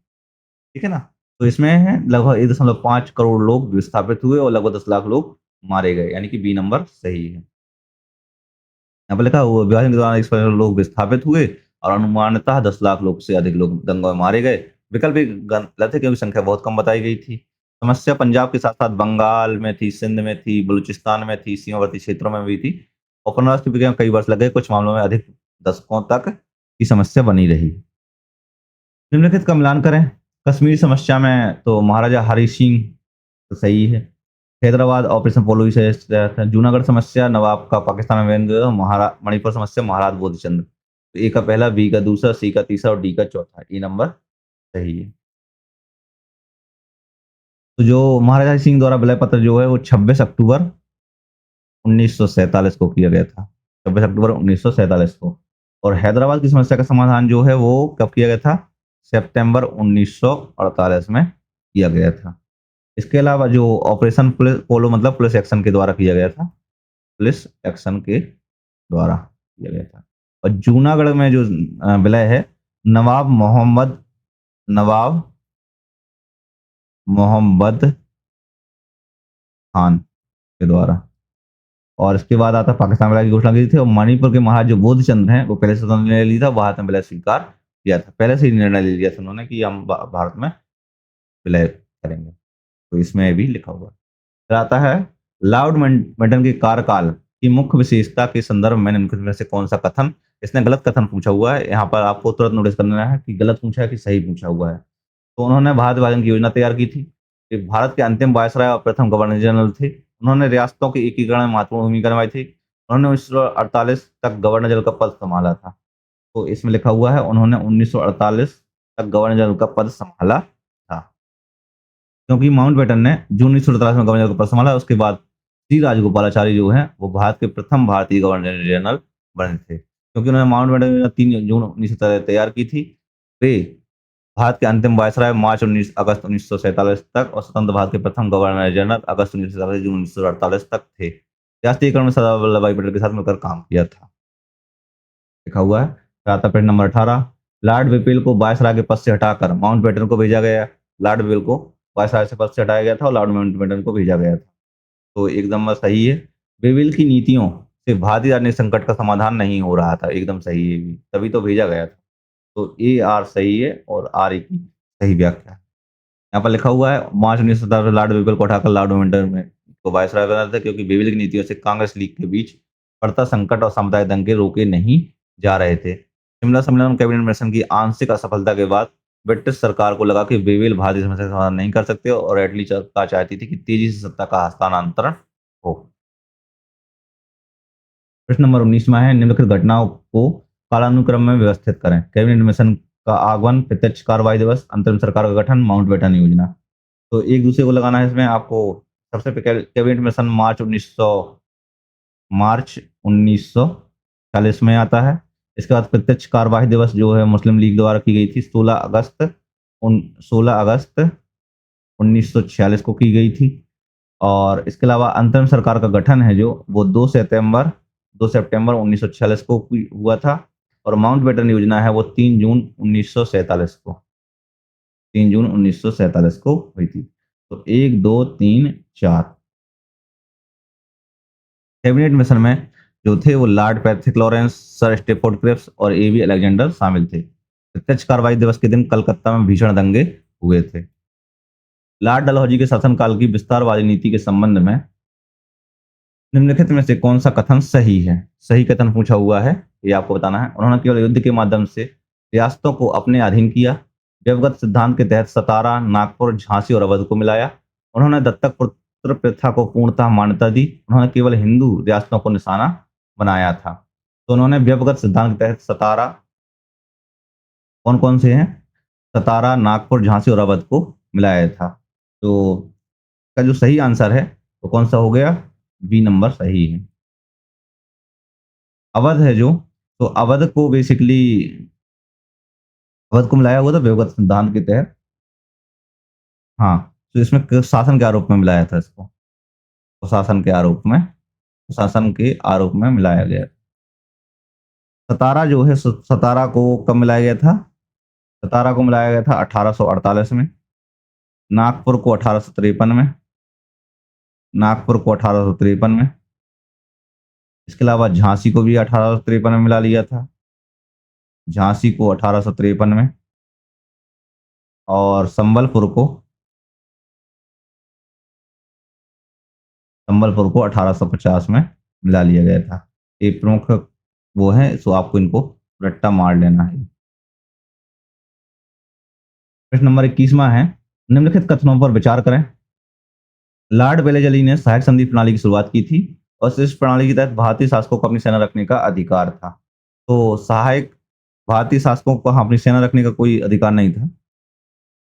ठीक है ना? तो इसमें है लगभग 1.5 करोड़ लोग विस्थापित हुए और लगभग 10 लाख लोग मारे गए, यानी कि बी नंबर सही है। यहाँ पे लिखा हुआ विभाजन के दौरान 1 करोड़ लोग विस्थापित हुए और अनुमानतः 10 लाख लोग से अधिक लोग दंगों में मारे गए। विकल्प एक गलत है क्योंकि संख्या बहुत कम बताई गई थी। समस्या पंजाब के साथ-साथ बंगाल में थी, सिंध में थी, बलूचिस्तान में थी, सीमावर्ती क्षेत्रों में भी थी और पुनर्वास की प्रक्रिया में कई वर्ष लग गए, कुछ मामलों में अधिक दशकों तक की समस्या बनी रही। निम्नलिखित का मिलान करें। कश्मीर समस्या में तो महाराजा हरि सिंह तो सही है। हैदराबाद ऑपरेशन पोलो से था। जूनागढ़ समस्या नवाब का पाकिस्तान में व्यंग्य, मणिपुर समस्या महाराज बोधिचंद्र। तो ए का पहला, बी का दूसरा, सी का तीसरा और डी का चौथा। ए नंबर सही है। तो जो महाराजा हरि सिंह द्वारा विलय पत्र जो है वो 26 अक्टूबर 1947 को किया गया था। 26 अक्टूबर 1947 को। और हैदराबाद की समस्या का समाधान जो है वो कब किया गया था? सितंबर 1948 में किया गया था। इसके अलावा जो ऑपरेशन पुलिस पोलो मतलब पुलिस एक्शन के द्वारा किया गया था। पुलिस एक्शन के द्वारा किया गया था। और जूनागढ़ में जो विलय है नवाब मोहम्मद खान के द्वारा। और इसके बाद आता पाकिस्तान विलय की घोषणा की थी और मणिपुर के महाराज जो बोधचंद्र हैं वो पहले से तो निर्णय लिया था, भारत में विलय स्वीकार किया था। पहले से ही निर्णय ले लिया था उन्होंने कि हम भारत में विलय करेंगे। तो इसमें भी लिखा हुआ है। फिर आता है लॉर्ड माउंटबेटन के कार्यकाल की मुख्य विशेषता के संदर्भ में निम्नलिखित में से कौन सा कथन, इसने गलत कथन पूछा हुआ है। यहाँ पर आपको तुरंत नोटिस करना है कि गलत पूछा है कि सही पूछा हुआ है। तो उन्होंने भारत विभाजन की योजना तैयार की थी। कि भारत के अंतिम वायसराय और प्रथम गवर्नर जनरल थे। उन्होंने रियासतों के एकीकरण में महत्वपूर्ण भूमिका निभाई थी। उन्होंने 1948 तक गवर्नर जनरल का पद संभाला था। तो इसमें लिखा हुआ है उन्होंने 1948 तक गवर्नर जनरल का पद संभाला था। क्योंकि माउंटबेटन ने जून 1947 में गवर्नर का पद संभाला, उसके बाद श्री राजगोपालाचारी जो हैं वो भारत के प्रथम भारतीय गवर्नर जनरल बने थे। क्योंकि उन्होंने माउंटबेटन ने 3 जून 1947 तैयार की थी। वे भारत के अंतिम वायसराय अगस्त 1947 तक और स्वतंत्र भारत के प्रथम गवर्नर जनरल अगस्त 1947 जून 1948 तक थे। राष्ट्रीयकरण में सरदार वल्लभ भाई पटेल के साथ मिलकर काम किया था। लिखा हुआ है। फिर आता है पेज नंबर 18। लॉर्ड विपिल को वायसराय के पद से हटाकर माउंटबेटन को भेजा गया। लॉर्ड विपिल को वायसराय से पद से हटाया गया था और लॉर्ड माउंटबेटन को भेजा गया था। तो एकदम सही है। विपिल की नीतियों से भारतीय राजनीतिक संकट का समाधान नहीं हो रहा था। एकदम सही है ये भी, तभी तो भेजा गया था। तो ए आर सही है और आर ए की सही व्याख्या है। यहाँ पर लिखा हुआ है मार्च 1917 में लॉर्ड विपिल को हटाकर लॉर्ड माउंटबेटन में को वायसराय बना था क्योंकि विपिल की नीतियों से कांग्रेस लीग के बीच बढ़ता संकट और सामुदायिक दंगे रोके नहीं जा रहे थे। शिमला सम्मेलन कैबिनेट मिशन की आंशिक असफलता के बाद ब्रिटिश सरकार को लगा कि विपिल भारतीय समस्या का समाधान नहीं कर सकते और एटली सरकार चाहती थी कि तेजी से सत्ता का हस्तांतरण हो। प्रश्न नंबर 19 में है निम्नलिखित घटनाओं को कालानुक्रम में व्यवस्थित करें। कैबिनेट मिशन का आगमन, प्रत्यक्ष कार्रवाई दिवस, अंतरिम सरकार का गठन, माउंटबेटन योजना। तो एक दूसरे को लगाना है इसमें आपको। सबसे पहले कैबिनेट मिशन मार्च 1940 में आता है। इसके बाद प्रत्यक्ष कार्यवाही दिवस जो है मुस्लिम लीग द्वारा की गई थी 16 अगस्त 1946 को की गई थी। और इसके अलावा अंतरिम सरकार का गठन है जो वो 2 सितंबर 1946 को हुआ था और माउंटबेटन योजना है वो 3 जून 1947 को हुई थी। तो 1, 2, 3, 4 कैबिनेट मिशन में जो थे वो Lord Patrick Lawrence, Sir Stafford Cripps और एबी अलेक्जेंडर शामिल थे। प्रत्यक्ष कार्रवाई दिवस के दिन कलकत्ता में भीषण दंगे हुए थे। लॉर्ड डलहौजी के शासनकाल की विस्तारवादी नीति के संबंध में निम्नलिखित में से कौन सा कथन सही है? सही कथन पूछा हुआ है, ये आपको बताना है। उन्होंने केवल युद्ध के माध्यम से रियासतों को अपने अधीन किया। व्यवगत सिद्धांत के तहत सतारा, नागपुर, झांसी और अवध को मिलाया। उन्होंने दत्तक पुत्र प्रथा को पूर्णतः मान्यता दी। उन्होंने केवल हिंदू रियासतों को निशाना बनाया था। तो उन्होंने व्यवगत सिद्धांत के तहत सतारा, कौन कौन से हैं? सतारा, नागपुर, झांसी और अवध को मिलाया था। तो का जो सही आंसर है वो कौन सा हो गया? बी नंबर सही है। अवध है जो, तो अवध को बेसिकली अवध को मिलाया हुआ था व्यवगत सिद्धांत के तहत। हाँ, तो इसमें शासन के आरोप में मिलाया था इसको, तो शासन के आरोप में मिलाया गया। सतारा जो है, सतारा को कब मिलाया गया था? सतारा को मिलाया गया था 1848 में। नागपुर को 1853 में। नागपुर को 1853 में। इसके अलावा झांसी को भी 1853 में मिला लिया था। झांसी को 1853 में। और संबलपुर को 1850 में मिला लिया गया था। ये प्रमुख वो है, सो आपको इनको रट्टा मार लेना है। प्रश्न नंबर 21वां है, निम्नलिखित कथनों पर विचार करें। लॉर्ड वेलेजली ने सहायक संधि प्रणाली की शुरुआत की थी और इस प्रणाली के तहत भारतीय शासकों को अपनी सेना रखने का अधिकार था। तो भारतीय शासकों को अपनी सेना रखने का कोई अधिकार नहीं था।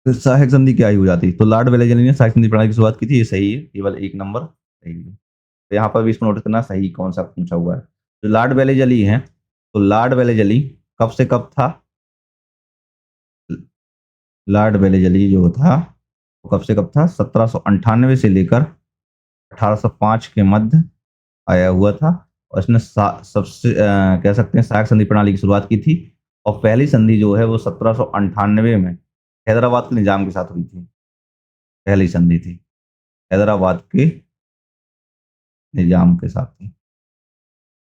फिर सहायक संधि क्या ही हो जाती? तो लॉर्ड वेलेजली ने सहायक संधि प्रणाली की शुरुआत की थी, ये सही है, केवल 1 नंबर सही है। तो यहाँ पर भी इसको नोटिस करना, सही कौन सा पूछा हुआ है। जो लॉर्ड वेलेजली है, तो लॉर्ड वेलेजली कब से कब था? लॉर्ड वेलेजली जो था वो कब से कब था? 1798 से लेकर 1805 के मध्य आया हुआ था और इसने सबसे कह सकते हैं सहायक संधि प्रणाली की शुरुआत की थी। और पहली संधि जो है वो 1798 में हैदराबाद के निजाम के साथ हुई थी। पहली संधि थी हैदराबाद के निजाम के साथ थी।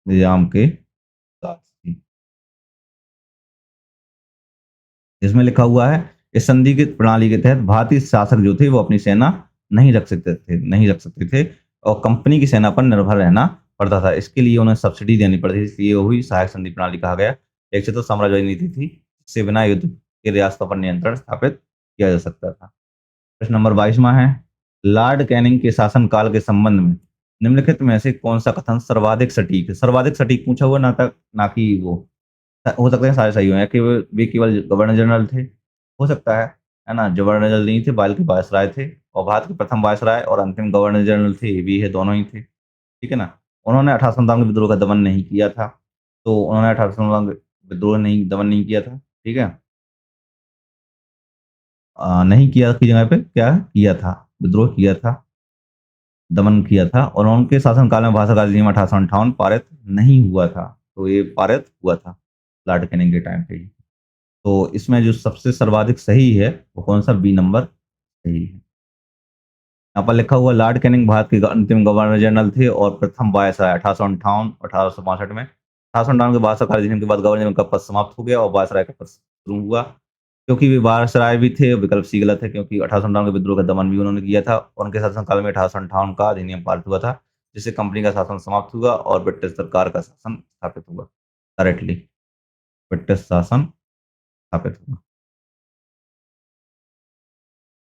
निजाम के साथ थी। इसमें लिखा हुआ है, इस संधि की प्रणाली के तहत भारतीय शासक जो थे वो अपनी सेना नहीं रख सकते थे और कंपनी की सेना पर निर्भर रहना पड़ता था। इसके लिए उन्हें सब्सिडी देनी पड़ती थी, इसलिए वही सहायक संधि प्रणाली कहा गया। एक से तो साम्राज्यवादी नीति थी, इससे बिना युद्ध के रियासतों पर नियंत्रण स्थापित किया जा सकता था। प्रश्न नंबर 22वां है, लॉर्ड कैनिंग के शासनकाल के संबंध में निम्नलिखित में से कौन सा कथन सर्वाधिक सटीक है? सर्वाधिक सटीक पूछा हुआ, ना कि वो हो सकते हैं सारे सही हो, कि वे केवल गवर्नर जनरल थे, हो सकता है ना। गवर्नर जनरल नहीं थे बल्कि वायसराय थे और भारत के प्रथम वायसराय और अंतिम गवर्नर जनरल थे, ये भी है, दोनों ही थे, ठीक है ना। उन्होंने 1857 के विद्रोह का दमन नहीं किया था, तो उन्होंने 1857 दमन नहीं किया था, ठीक है। नहीं किया की जगह पे क्या किया था? विद्रोह किया था, दमन किया था। और उनके शासनकाल में भाषा अधिनियम 1858 पारित नहीं हुआ था, तो ये पारित हुआ था लॉर्ड कैनिंग के टाइम पे ही। तो इसमें जो सबसे सर्वाधिक सही है वो कौन सा? बी नंबर सही है। यहाँ पर लिखा हुआ लॉर्ड कैनिंग भारत के अंतिम गवर्नर जनरल थे और प्रथम वायसराय 1858 1862 में। 1858 के बाद सरकार अधिनियम के बाद गवर्नर जनरल का पद समाप्त हो गया और वायसराय का पद शुरू हुआ। क्योंकि वे वायसराय भी थे, विकल्प सी गलत है, क्योंकि 1858 के विद्रोह का दमन भी उन्होंने किया था और उनके शासनकाल में 1858 का अधिनियम पारित हुआ था, जिससे कंपनी का शासन समाप्त हुआ और ब्रिटिश सरकार का शासन स्थापित हुआ। डायरेक्टली ब्रिटिश शासन स्थापित हुआ।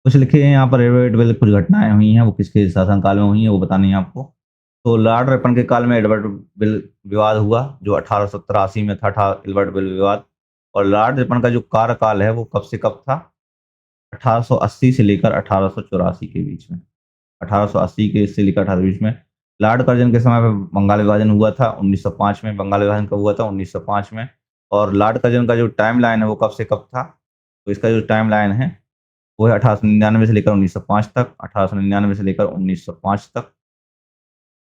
कुछ लिखे हैं यहाँ पर, एडवर्ड बिल कुछ घटनाएं हुई हैं, वो किसके शासनकाल में हुई हैं वो बतानी है आपको। तो लॉर्ड रिपन के काल में एडवर्ड बिल विवाद हुआ, जो 1883 में था, एडवर्ड बिल विवाद। और लॉर्ड रिपन का जो कार्यकाल है वो कब से कब था? 1880 से लेकर 1884 के बीच में। 1880 के से लेकर 18 बीच में। लॉर्ड कर्जन के समय पे बंगाल विभाजन हुआ था 1905 में। बंगाल विभाजन कब हुआ था? 1905 में। और लॉर्ड कर्जन का जो टाइम लाइन है वो कब से कब था? तो इसका जो टाइम लाइन है वो है 1899 से लेकर 1905 तक, 1899 से लेकर 1905 तक।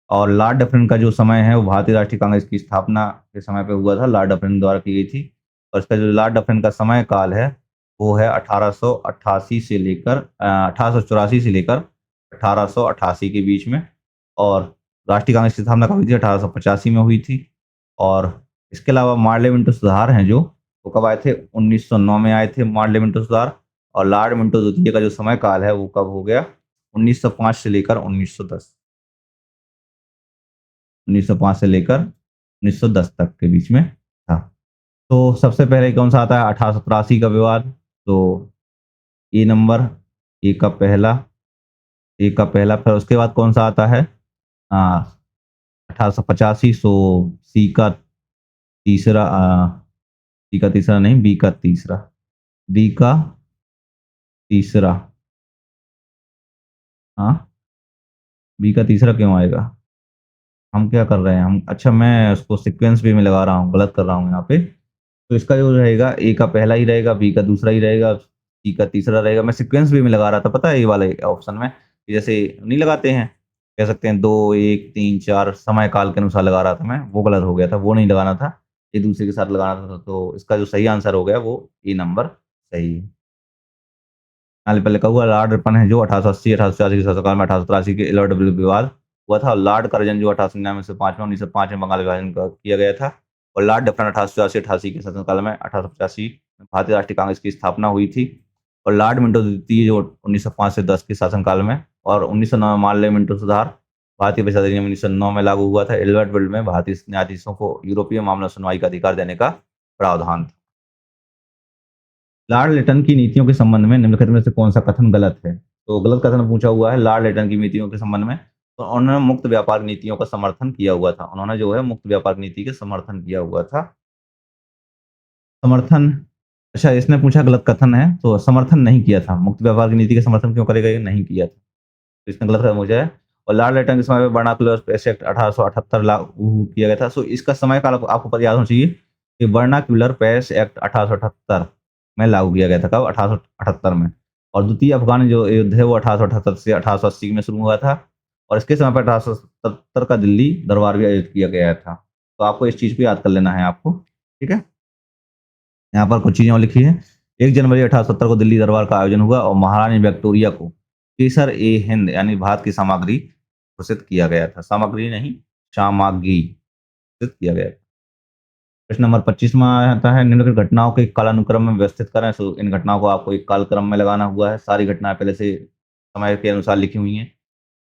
और लॉर्ड डफरिन का जो समय है वो भारतीय राष्ट्रीय कांग्रेस की स्थापना के समय पे हुआ था, लॉर्ड डफरिन द्वारा की गई थी। और इसका जो लॉर्ड डफरिन का समय काल है वो है 1888 से लेकर 1884 से लेकर 1888 के बीच में। और राष्ट्रीय कांग्रेस की स्थापना कब हुई थी? 1885 में हुई थी। और इसके अलावा मार्ले मिंटो सुधार हैं जो, वो कब आए थे? 1909 में आए थे मार्ले मिंटो सुधार। और लॉर्ड मिंटो द्वितीय का जो समय काल है वो कब हो गया? 1905 से लेकर 1910। 1905 से लेकर 1910 तक के बीच में था। तो सबसे पहले कौन सा आता है? 1883 का विवाद। तो ए नंबर, ए का पहला, ए का पहला। फिर उसके बाद कौन सा आता है? 1885। सो सी का तीसरा, सी का तीसरा नहीं, बी का तीसरा, बी का तीसरा। हाँ, बी का तीसरा क्यों आएगा? हम क्या कर रहे हैं हम? अच्छा, मैं उसको सीक्वेंस वे में लगा रहा हूँ, गलत कर रहा हूँ यहाँ पे। तो इसका जो रहेगा, ए का पहला ही रहेगा, बी का दूसरा ही रहेगा, सी का तीसरा रहेगा। मैं सीक्वेंस वे में लगा रहा था, पता है, ये वाले ऑप्शन में। कि जैसे नहीं लगाते हैं, कह सकते हैं 2, 1, 3, 4 समय काल के अनुसार लगा रहा था मैं, वो गलत हो गया था, वो नहीं लगाना था, ये दूसरे के साथ लगाना था। तो इसका जो सही आंसर हो गया वो ए नंबर सही है। नाले पहले का हुआ लॉर्ड रिपन है जो 1880 1884 के शासनकाल में 1883 के एलओडब्ल्यू विवाद हुआ था। और लॉर्ड कर्जन जो 1899 से 5 में 1905 में बंगाल विभाजन का किया गया था। और लॉर्ड डफरिन 1884 के शासनकाल में 1885 में भारतीय राष्ट्रीय कांग्रेस की स्थापना हुई थी। और लॉर्ड मिंटो द्वितीय जो 1905 से 10 के शासनकाल में। और 1909 में मार्ले मिंटो सुधार भारतीय परिषद अधिनियम 1909 में लागू हुआ था। एल्बर्ट बिल में भारतीय न्यायाधीशों को यूरोपीय मामलों सुनवाई का अधिकार देने का प्रावधान था। लॉर्ड लिटन की नीतियों के संबंध में निम्नलिखित में से कौन सा कथन गलत है? तो गलत कथन पूछा हुआ है लॉर्ड लिटन की नीतियों के संबंध में। तो उन्होंने मुक्त व्यापार नीतियों का समर्थन किया हुआ था। उन्होंने जो है मुक्त व्यापार नीति के समर्थन किया हुआ था। समर्थन, अच्छा इसने पूछा गलत कथन है, तो समर्थन नहीं किया था। मुक्त व्यापार की नीति का समर्थन क्यों करेगा? ये नहीं किया था, तो इसने गलत कथन मुझे है। और लॉर्ड लिटन के समय में वर्नाक्युलर स्पेस एक्ट 1878 लागू किया गया था। सो इसका समय काल आपको पता याद होना चाहिए कि वर्नाक्युलर पेस एक्ट 1878 में लागू किया गया था। कब? 1878 में। और द्वितीय अफगान जो युद्ध है वो 1878 से 1880 में शुरू हुआ था। और इसके समय पर 1877 का दिल्ली दरबार भी आयोजित किया गया था। तो आपको इस चीज़ को याद कर लेना है आपको, ठीक है। यहाँ पर कुछ चीज़ें और लिखी है। 1 जनवरी 1870 को दिल्ली दरबार का आयोजन हुआ और महारानी विक्टोरिया को केसर ए हिंद यानी भारत की सामग्री घोषित किया गया था। सामग्री नहीं, सामग्री घोषित किया गया था। प्रश्न नंबर 25 में आता है निम्नलिखित घटनाओं को एक कालानुक्रम में व्यवस्थित करें। सो इन घटनाओं को आपको एक कालक्रम में लगाना हुआ है। सारी घटनाएं पहले से समय के अनुसार लिखी हुई हैं।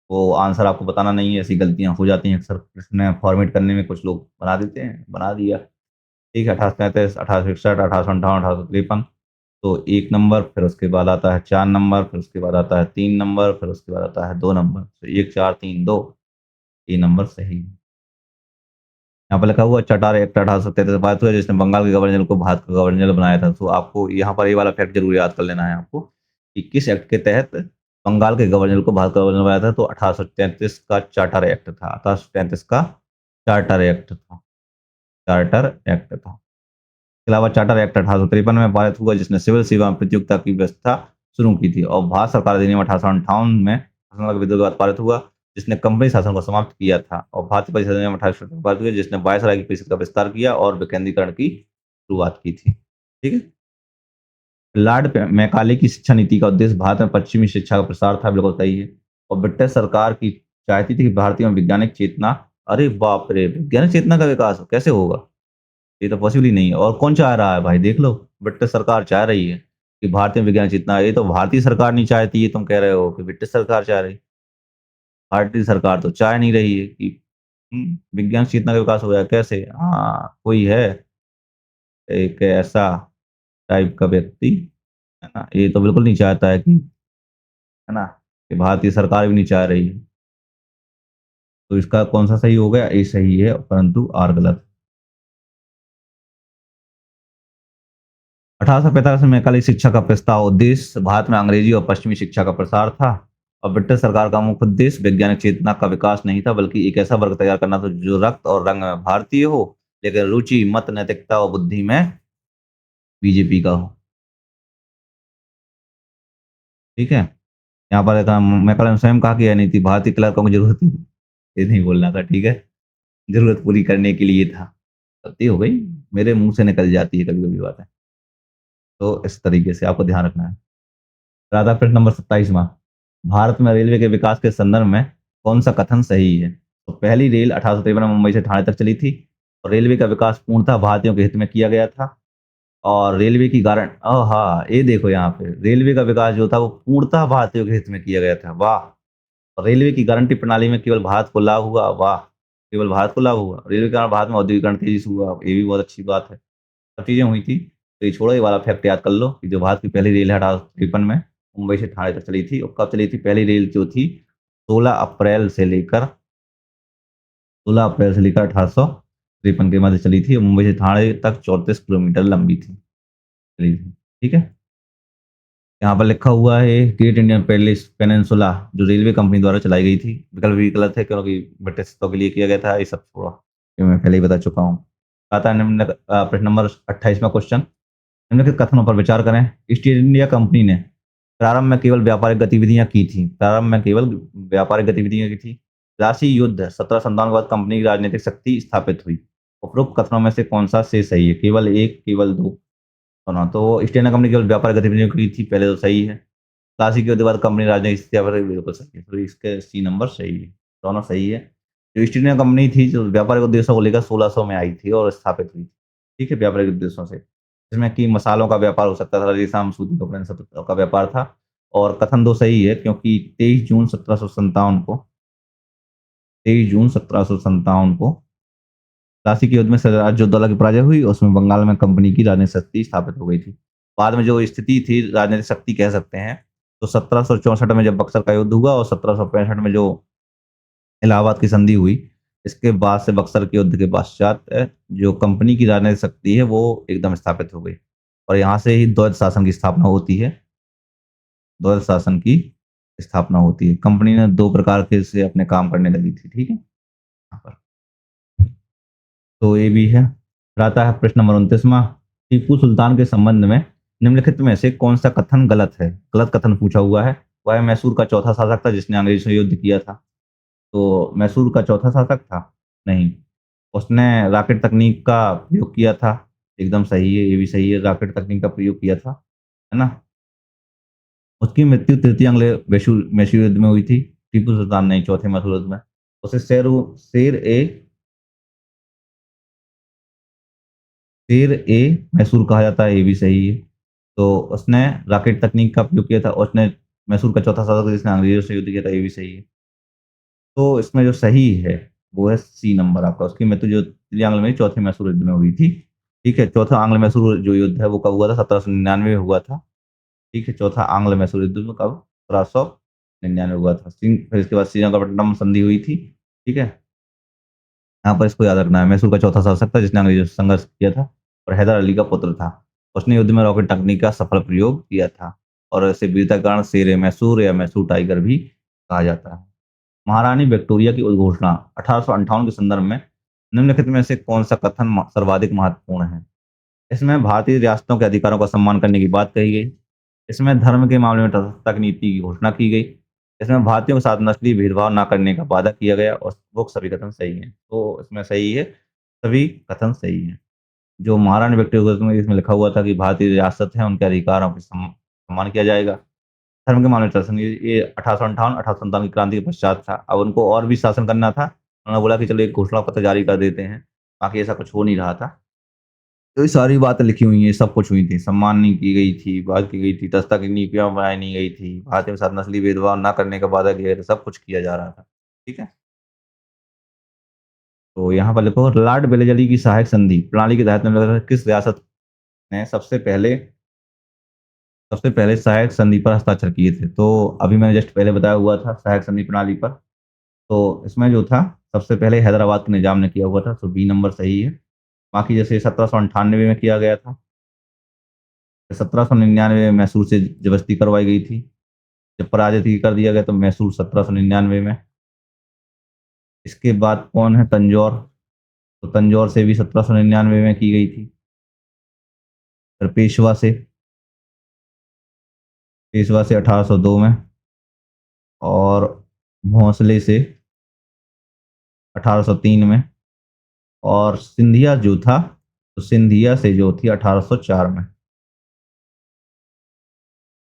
वो आंसर आपको बताना नहीं है, ऐसी गलतियां हो जाती हैं अक्सर प्रश्न फॉर्मेट करने में, कुछ लोग बना देते हैं, बना दिया। ठीक है, 1833, 1861, 1858, 1853। तो 1 नंबर, फिर उसके बाद आता है 4 नंबर, फिर उसके बाद आता है 3 नंबर, फिर उसके बाद आता है 2 नंबर। तो 1, 4, 3, 2, ये नंबर सही है। यहाँ पर लिखा हुआ चटार एक्ट 1833 पारित हुआ जिसने बंगाल के गवर्नर जनरल को भारत का गवर्नर जनरल बनाया था। तो आपको यहाँ पर ये वाला फैक्ट जरूर याद कर लेना है आपको कि किस एक्ट के तहत बंगाल के गवर्नर जनरल को भारत का गवर्नर बनाया था। तो 1833 का चार्टर एक्ट था। 1833 का चार्टर एक्ट था, चार्टर एक्ट था। इसके अलावा चार्टर एक्ट 1853 में पारित हुआ जिसने सिविल सेवा में प्रतियोगिता की व्यवस्था शुरू की थी। और भारत सरकार अधिनियम 1858 में शासनात्मक विधि के बाद पारित हुआ जिसने कंपनी शासन को समाप्त किया था। और भारतीय परिषद अधिनियम 1860 में पारित हुआ जिसने वायसराय की परिषद का विस्तार किया और विकेंद्रीकरण की शुरुआत की थी। ठीक है। लॉर्ड मैकाले की शिक्षा नीति का उद्देश्य भारत में पश्चिमी शिक्षा का प्रसार था, बिल्कुल सही है। और ब्रिटिश सरकार की चाहती थी कि भारतीयों में वैज्ञानिक चेतना, अरे बाप रे, वैज्ञानिक चेतना का विकास कैसे होगा? ये तो पॉसिबल ही नहीं है। और कौन चाह रहा है भाई? देख लो, ब्रिटिश सरकार चाह रही है कि भारतीय विज्ञान चेतना, ये तो भारतीय सरकार नहीं चाहती है, तुम कह रहे हो कि ब्रिटिश सरकार चाह रही। भारतीय सरकार तो चाह नहीं रही है कि विज्ञान चेतना का विकास हो जाए। कैसे? हाँ, कोई है एक ऐसा टाइप का व्यक्ति, है ना, ये तो बिल्कुल नहीं चाहता है कि, है ना, कि भारतीय सरकार भी नहीं चाह रही है। तो इसका कौन सा सही हो गया? ए सही है, परंतु आर गलत। 1845 में मैकाले शिक्षा का प्रस्ताव उद्देश्य भारत में अंग्रेजी और पश्चिमी शिक्षा का प्रसार था। और ब्रिटिश सरकार का मुख्य उद्देश्य वैज्ञानिक चेतना का विकास नहीं था, बल्कि एक ऐसा वर्ग तैयार करना था जो रक्त और रंग में भारतीय हो, लेकिन रुचि, मत, नैतिकता और बुद्धि में बीजेपी का हो। ठीक है? यहाँ पर एक मैकलम स्वयं कहा कि नहीं थी, भारतीय क्लर्कों की ज़रूरत थी। ये नहीं बोलना था, ठीक है? ज़रूरत पूरी करने के लिए था। गलती हो गई, मेरे मुँह से निकल जाती है कभी-कभी बातें। तो इस तरीके से आपको ध्यान रखना है। राधा प्रश्न नंबर 27वां, भारत में रेलवे के विकास के संदर्भ में कौन-सा कथन सही है? तो पहली रेल 1853 में मुंबई से ठाणे तक चली थी और रेलवे का विकास पूर्णतः भारतीयों के हित में किया गया था और रेलवे की गारं हाँ, ये देखो यहाँ पे रेलवे का विकास जो था वो पूर्णतः भारतीयों के हित में किया गया था। वाह! और रेलवे की गारंटी प्रणाली में केवल भारत को लाभ हुआ। वाह! केवल भारत को लाभ हुआ। रेलवे के कारण भारत में औद्योगिकरण तेजी से हुआ। ये भी बहुत अच्छी बात है। सब चीज़ें हुई थी। तो ये छोड़ो, ये वाला फैक्ट याद कर लो कि जो भारत की पहली रेल है 1853 में मुंबई से ठाणे तक चली थी और कब चली थी? पहली रेल जो थी 16 अप्रैल से लेकर 16 अप्रैल से लेकर 1853 के मध्य चली थी और मुंबई से ठाणे तक 34 किलोमीटर लंबी थी, चली थी। ठीक है? यहाँ पर लिखा हुआ है ग्रेट इंडियन पैलेस पेनिनसुला जो रेलवे कंपनी द्वारा चलाई गई थी। विकल्प भी गलत है क्योंकि ब्रिटिशों के लिए किया गया था। ये सब छोड़ो, ये मैं पहले ही बता चुका हूँ। आता है प्रश्न नंबर 28वां क्वेश्चन। निम्नलिखित कथनों पर विचार करें। ईस्ट इंडिया कंपनी ने प्रारंभ में केवल व्यापारिक गतिविधियां की थी। प्रारंभ में केवल व्यापारिक गतिविधियां की थी। प्लासी युद्ध 1757 के बाद कंपनी की राजनीतिक शक्ति स्थापित हुई। उपरोक्त कथनों में से कौन सा से सही है? केवल एक, केवल दो, सुना तो ईस्ट इंडिया कंपनी केवल व्यापारिक गतिविधियों की थी, पहले तो सही है। प्लासी के बाद कंपनी राजनीतिक स्थिति पर बिल्कुल सही है, तो इसके सी नंबर सही है, दोनों सही है। जो ईस्ट इंडिया कंपनी थी जो व्यापारिक उद्देश्यों को लेकर 1600 में आई थी और स्थापित हुई थी। ठीक है, व्यापारिक उद्देश्यों से जिसमें कि मसालों का व्यापार हो सकता था, रेशम सूती कपड़े इन सब का व्यापार था। और कथन दो सही है क्योंकि 23 जून 1757 को प्लासी के युद्ध में सराज जोद्दौला की पराजय हुई और उसमें बंगाल में कंपनी की राजनीतिक शक्ति स्थापित हो गई थी। बाद में जो स्थिति थी राजनीतिक शक्ति कह सकते हैं, तो 1764 में जब बक्सर का युद्ध हुआ और 1765 में जो इलाहाबाद की संधि हुई, इसके बाद से बक्सर के युद्ध के पश्चात जो कंपनी की राजनीतिक शक्ति है वो एकदम स्थापित हो गई और यहाँ से ही द्वैत शासन की स्थापना होती है। द्वैत शासन की स्थापना होती है। कंपनी ने 2 प्रकार के से अपने काम करने लगी थी, ठीक है? यहाँ पर। तो ये भी है। फिर आता है प्रश्न नंबर 29वां। टीपू सुल्तान के संबंध में निम्नलिखित में से कौन सा कथन गलत है? गलत कथन पूछा हुआ है। वह मैसूर का चौथा शासक था जिसने अंग्रेजों से युद्ध किया था। तो मैसूर का चौथा शासक था? नहीं। उसने रॉकेट तकनीक का प्रयोग किया था। एकदम सही है, ये भी सही है, रॉकेट तकनीक का प्रयोग किया था, है ना? उसकी मृत्यु तृतीय आंग्ल मैसूर युद्ध में हुई थी। टीपू सुल्तान नहीं, चौथे मैसूर युद्ध में। उसे शेर ए मैसूर कहा जाता है, ये भी सही है। तो उसने रॉकेट तकनीक का प्रयोग किया था। उसने मैसूर का चौथा शासक जिसने अंग्रेजों से युद्ध किया था, ये भी सही है। तो इसमें जो सही है वो है सी नंबर आपका। उसकी मृत्यु जो तृतीय आंग्ल में चौथे मैसूर युद्ध में हुई थी। ठीक है, चौथा आंग्ल मैसूर जो युद्ध है वो कब हुआ था? 1799 में हुआ था। ठीक है, चौथा आंग्ल मैसूर युद्ध में कब? 1799 हुआ था। फिर इसके बाद श्रीरंगपट्टनम संधि हुई थी। ठीक है, यहाँ पर इसको याद रखना है। मैसूर का चौथा शासक था जिसने अंग्रेजों से संघर्ष किया था और हैदर अली का पुत्र था। उसने युद्ध में रॉकेट तकनीक का सफल प्रयोग किया था और इसे वीरता के कारण शेर मैसूर या मैसूर टाइगर भी कहा जाता है। महारानी विक्टोरिया की उद्घोषणा 1858 के संदर्भ में निम्नलिखित में से कौन सा कथन सर्वाधिक महत्वपूर्ण है? इसमें भारतीय रियासतों के अधिकारों का सम्मान करने की बात कही गई। इसमें धर्म के मामले में तटस्थता नीति की घोषणा की गई। इसमें भारतीयों के साथ नस्लीय भेदभाव ना करने का वादा किया गया और वो सभी कथन सही हैं। तो इसमें सही है, सभी कथन सही हैं। जो महारानी विक्टोरिया में इसमें लिखा हुआ था कि भारतीय रियासत है, उनके अधिकारों का सम्मान किया जाएगा। धर्म के मामले में शासन ये 1858 की क्रांति के पश्चात था। अब उनको और भी शासन करना था। उन्होंने बोला कि चलो एक घोषणा पत्र जारी कर देते हैं। बाकी ऐसा कुछ हो नहीं रहा था। तो ये सारी बातें लिखी हुई हैं, सब कुछ हुई थी। सम्मान नहीं की गई थी, बात की गई थी, दस्तक की नीतियाँ बनाई नहीं गई थी, भारतीयों के साथ नस्ली भेदभाव ना करने का वादा किया गया था, सब कुछ किया जा रहा था। ठीक है? तो यहाँ पर लिखो लॉर्ड वेलेस्ली की सहायक संधि प्रणाली के तहत निम्नलिखित किस रियासत ने सबसे पहले सहायक संधि पर हस्ताक्षर किए थे? तो अभी मैंने जस्ट पहले बताया हुआ था सहायक संधि प्रणाली पर। तो इसमें जो था सबसे पहले हैदराबाद के निजाम ने किया हुआ था, तो बी नंबर सही है। बाकी जैसे 1798 में किया गया था, 1799 में मैसूर से जबरदस्ती करवाई गई थी। जब पराजित ही कर दिया गया तो मैसूर 1799 में। इसके बाद कौन है? तंजौर। तो तंजौर से भी 1799 में की गई थी। फिर पेशवा से पेशवा से 1802 में, और भोंसले से 1803 में, और सिंधिया जो था, तो सिंधिया से जो थी 1804 में,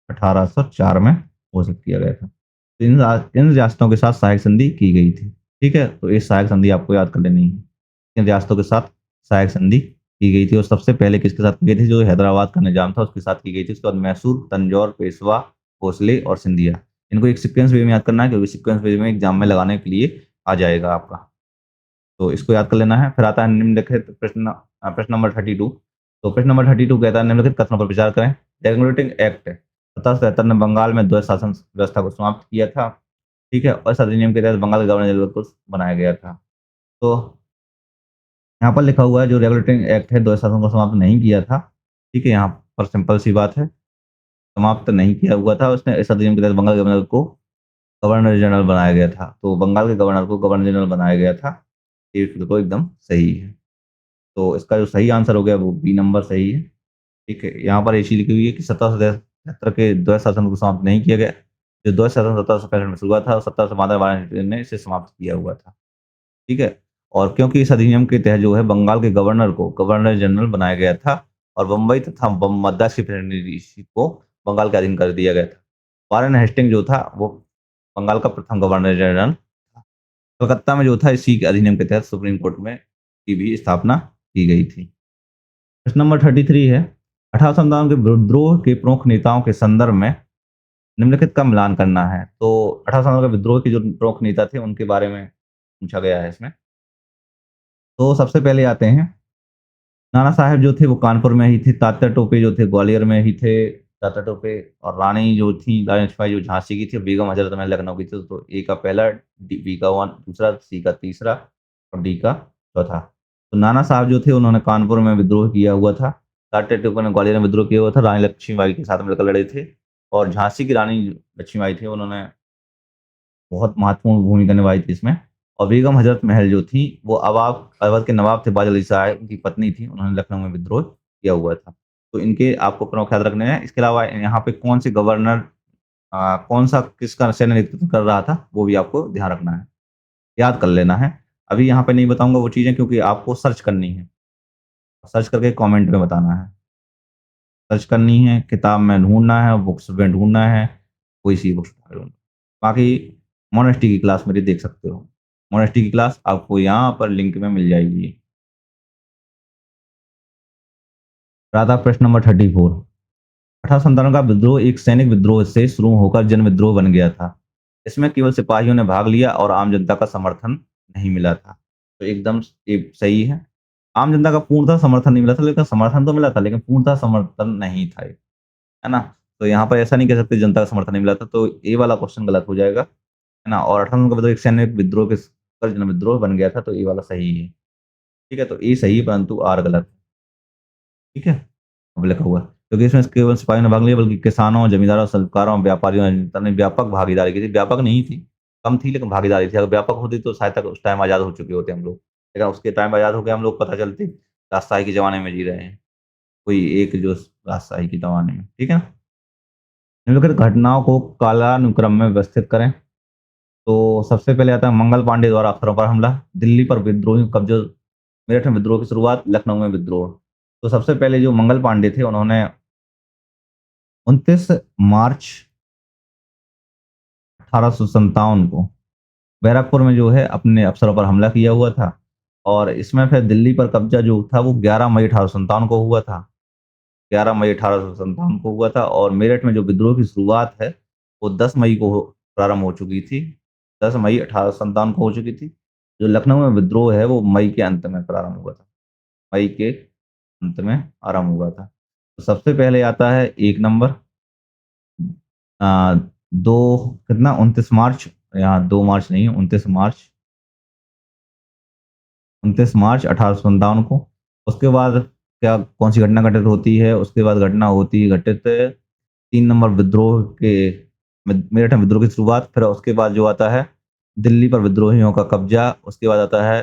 1804 में घोषित किया गया था। तो इन रियासतों के साथ सहायक संधि की गई थी। ठीक है, तो ये सहायक संधि आपको याद कर लेनी है। इन रियासतों के साथ सहायक संधि की गई थी, और सबसे पहले किसके साथ की गई थी? जो हैदराबाद का निजाम था उसके साथ की गई थी। उसके बाद मैसूर, तंजौर, पेशवा, भोसले और सिंधिया। इनको एक सीक्वेंस वे में याद करना है, क्योंकि सीक्वेंस वे में एग्जाम में लगाने के लिए आ जाएगा आपका। तो इसको याद कर लेना है। फिर आता है निम्नलिखित प्रश्न, प्रश्न नंबर 32। तो प्रश्न नंबर 32 कहता है, निम्नलिखित कथनों पर विचार करें। रेगुलेटिंग एक्ट 1777 ने बंगाल में द्वैध शासन व्यवस्था को समाप्त किया था। ठीक है, और इस अधिनियम के तहत बंगाल के गवर्नर जनरल को बनाया गया था। तो यहाँ पर लिखा हुआ है जो रेगुलेटिंग एक्ट है द्वैध शासन को समाप्त नहीं किया था। ठीक है, यहाँ पर सिंपल सी बात है, समाप्त नहीं किया हुआ था उसने। इस अधिनियम के तहत बंगाल गवर्नर को गवर्नर जनरल बनाया गया था। तो बंगाल के गवर्नर को गवर्नर जनरल बनाया गया था। ये बिल्कुल एकदम सही है। तो इसका जो सही आंसर हो गया वो बी नंबर सही है। ठीक है, यहाँ पर ये चीज़ लिखी हुई है कि 1777 के द्वैध शासन को समाप्त नहीं किया गया। जो द्वैध शासन 1765 में शुरू हुआ था और 1772 ने इसे समाप्त किया हुआ था। ठीक है, और क्योंकि इस अधिनियम के तहत जो है बंगाल के गवर्नर को गवर्नर जनरल बनाया गया था, और बम्बई तथा मद्रास की प्रेसिडेंसी को बंगाल के अधीन कर दिया गया था। वारेन हेस्टिंग जो था वो बंगाल का प्रथम गवर्नर जनरल था। कलकत्ता में जो था इसी के अधिनियम के तहत सुप्रीम कोर्ट में की भी स्थापना की गई थी। प्रश्न नंबर 33 है, 1857 के विद्रोह के प्रमुख नेताओं के संदर्भ में निम्नलिखित का मिलान करना है। तो 1857 के विद्रोह के जो प्रमुख नेता थे उनके बारे में पूछा गया है इसमें। तो सबसे पहले आते हैं नाना साहेब जो थे वो कानपुर में ही थे, तात्या टोपे जो थे ग्वालियर में ही थे, तात्या टोपे, और रानी जो थी रानी लक्ष्मीबाई जो झांसी की थी, बेगम हजरत महल लखनऊ की थी। तो ए का पहला, बी का वन दूसरा, सी का तीसरा और डी का चौथा। तो नाना साहब जो थे उन्होंने कानपुर में विद्रोह किया हुआ था, तात्या टोपे ने ग्वालियर में विद्रोह किया हुआ था, रानी लक्ष्मीबाई के साथ मिलकर लड़े थे, और झांसी की रानी लक्ष्मीबाई थी उन्होंने बहुत महत्वपूर्ण भूमिका निभाई थी इसमें। और बेगम हजरत महल जो थी वो अवध के नवाब थे बाज अली शाह, उनकी पत्नी थी, उन्होंने लखनऊ में विद्रोह किया हुआ था। तो इनके आपको प्रमुख याद रखने हैं। इसके अलावा यहाँ पे कौन से गवर्नर, कौन सा किसका सैन्य नेतृत्व कर रहा था वो भी आपको ध्यान रखना है, याद कर लेना है। अभी यहाँ पे नहीं बताऊंगा वो चीज़ें, क्योंकि आपको सर्च करनी है, सर्च करके कमेंट में बताना है। सर्च करनी है, किताब में ढूंढना है, बुक्स में ढूंढना है, कोई सी बुक्स में ढूंढना। बाकी मोनेस्टी की क्लास मेरी देख सकते हो। मोनेस्टी की क्लास आपको यहाँ पर लिंक में मिल जाएगी। राधा प्रश्न नंबर 34। 1857 का विद्रोह एक सैनिक विद्रोह से शुरू होकर जन विद्रोह बन गया था। इसमें केवल सिपाहियों ने भाग लिया और आम जनता का समर्थन नहीं मिला था। तो एकदम सही है। आम जनता का पूर्णतः समर्थन नहीं मिला था, लेकिन समर्थन तो मिला था, लेकिन पूर्णतः समर्थन नहीं था, है ना? तो यहाँ पर ऐसा नहीं कह सकते जनता का समर्थन नहीं मिला था, तो ये वाला क्वेश्चन गलत हो जाएगा, है ना? और 1857 का विद्रोह एक सैनिक विद्रोह के कर जन विद्रोह बन गया था, तो ये वाला सही है। ठीक है, तो ए सही है परंतु आर गलत है। ठीक है, अब लिखा हुआ है। क्योंकि इसमें केवल सिपाहियों ने भाग लिया, बल्कि किसानों, जमींदारों, शिल्पकारों, व्यापारियों ने जनता ने व्यापक भागीदारी की थी। व्यापक नहीं थी, कम थी, लेकिन भागीदारी थी। अगर व्यापक होती तो शायद तक उस टाइम आज़ाद हो चुके होते हम लोग, लेकिन उसके टाइम आज़ाद हो गए हम लोग, पता चलती राजशाही के ज़माने में जी रहे हैं, कोई एक जो राजशाही के ज़माने में। ठीक है ना? निम्नलिखित घटनाओं को कालानुक्रम में व्यवस्थित करें। तो सबसे पहले आता है मंगल पांडे द्वारा अफसरों पर हमला, दिल्ली पर विद्रोही कब्जा, मेरठ में विद्रोह की शुरुआत, लखनऊ में विद्रोह। तो सबसे पहले जो मंगल पांडे थे उन्होंने 29 मार्च 1857 को बैरकपुर में जो है अपने अफसरों पर हमला किया हुआ था, और इसमें फिर दिल्ली पर कब्जा जो था वो 11 मई 1857 को हुआ था। 11 मई 1857 को हुआ था, और मेरठ में जो विद्रोह की शुरुआत है वो 10 मई को प्रारंभ हो चुकी थी। 10 मई 1857 को हो चुकी थी। जो लखनऊ में विद्रोह है वो मई के अंत में प्रारंभ हुआ था। मई के अंत में आरंभ हुआ था। तो सबसे पहले आता है एक नंबर, आ, दो कितना 29 मार्च, यहाँ 2 मार्च नहीं है, 29 मार्च, 29 मार्च 1857 को। उसके बाद क्या कौन सी घटना घटित होती है? उसके बाद घटना होती है घटित 3 नंबर विद्रोह के, मेरठ में विद्रोह की शुरुआत। फिर उसके बाद जो आता है दिल्ली पर विद्रोहियों का कब्जा। उसके बाद आता है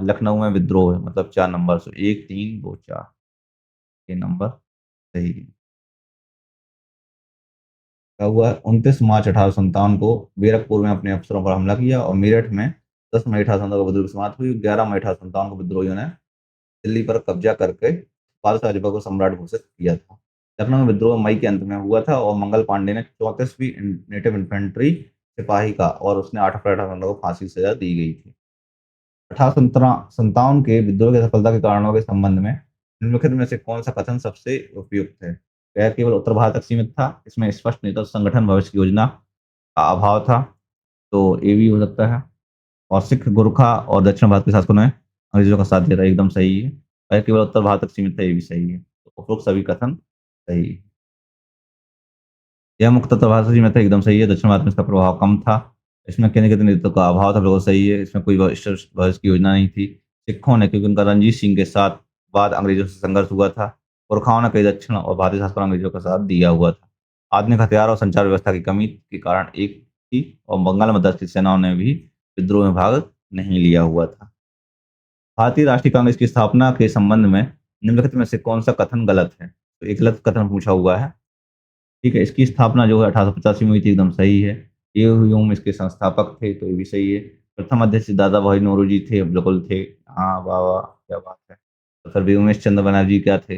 लखनऊ में विद्रोह, मतलब 4 नंबर से 1 3 2 4, ये नंबर सही है। क्या हुआ, 29 मार्च 1857 को बैरकपुर में अपने अफसरों पर हमला किया और मेरठ में 10 मई 1857 को विद्रोह की समाप्त हुई। 11 मई 1857 को विद्रोहियों ने दिल्ली पर कब्जा करके बादशाह अजबा को सम्राट घोषित किया था। लखनऊ में विद्रोह मई के अंत में हुआ था और मंगल पांडे ने 34वीं नेटिव इन्फेंट्री सिपाही का और उसने 8 अप्रैल 1857 को फांसी की सजा दी गई थी। 1857 के विद्रोह की सफलता के कारणों के संबंध में निम्नलिखित में से कौन सा कथन सबसे उपयुक्त है? यह केवल उत्तर भारत तक सीमित था, इसमें स्पष्ट नेतृत्व संगठन भविष्य की योजना का अभाव था, तो ये भी हो सकता है। और सिख गोरखा और दक्षिण भारत के शासकों ने अंग्रेजों का साथ दिया था, एकदम सही है। यह केवल उत्तर भारत तक सीमित था, ये भी सही है। तो उपरोक्त सभी कथन सही है। यह मुख्यतः भारत से सीमित था, एकदम सही है। दक्षिण भारत में इसका प्रभाव कम था। इसमें केंद्रीय नेतृत्व का अभाव था, बिल्कुल सही है। इसमें कोई भविष्य की योजना नहीं थी। सिखों ने, क्योंकि उनका रणजीत सिंह के साथ बाद अंग्रेजों से संघर्ष हुआ था। गोरखाओं ने कई दक्षिण और भारतीय शासकों ने अंग्रेजों का साथ दिया हुआ था। आधुनिक हथियार और संचार व्यवस्था की कमी के कारण एक थी और बंगाल मद्रास की सेनाओं ने भी विद्रोह में भाग नहीं लिया हुआ था। भारतीय राष्ट्रीय कांग्रेस की स्थापना के संबंध में निम्नलिखित में से कौन सा कथन गलत है? तो एक गलत कथन पूछा हुआ है। ठीक है, इसकी स्थापना जो है 1885 में हुई थी, एकदम सही है। ये ह्यूम इसके संस्थापक थे, तो ये भी सही है। प्रथम अध्यक्ष दादा भाई नौरोजी थे, बिल्कुल थे। हाँ, वाह वाह, क्या बात है। तो फिर व्योमेश चंद्र बनर्जी क्या थे?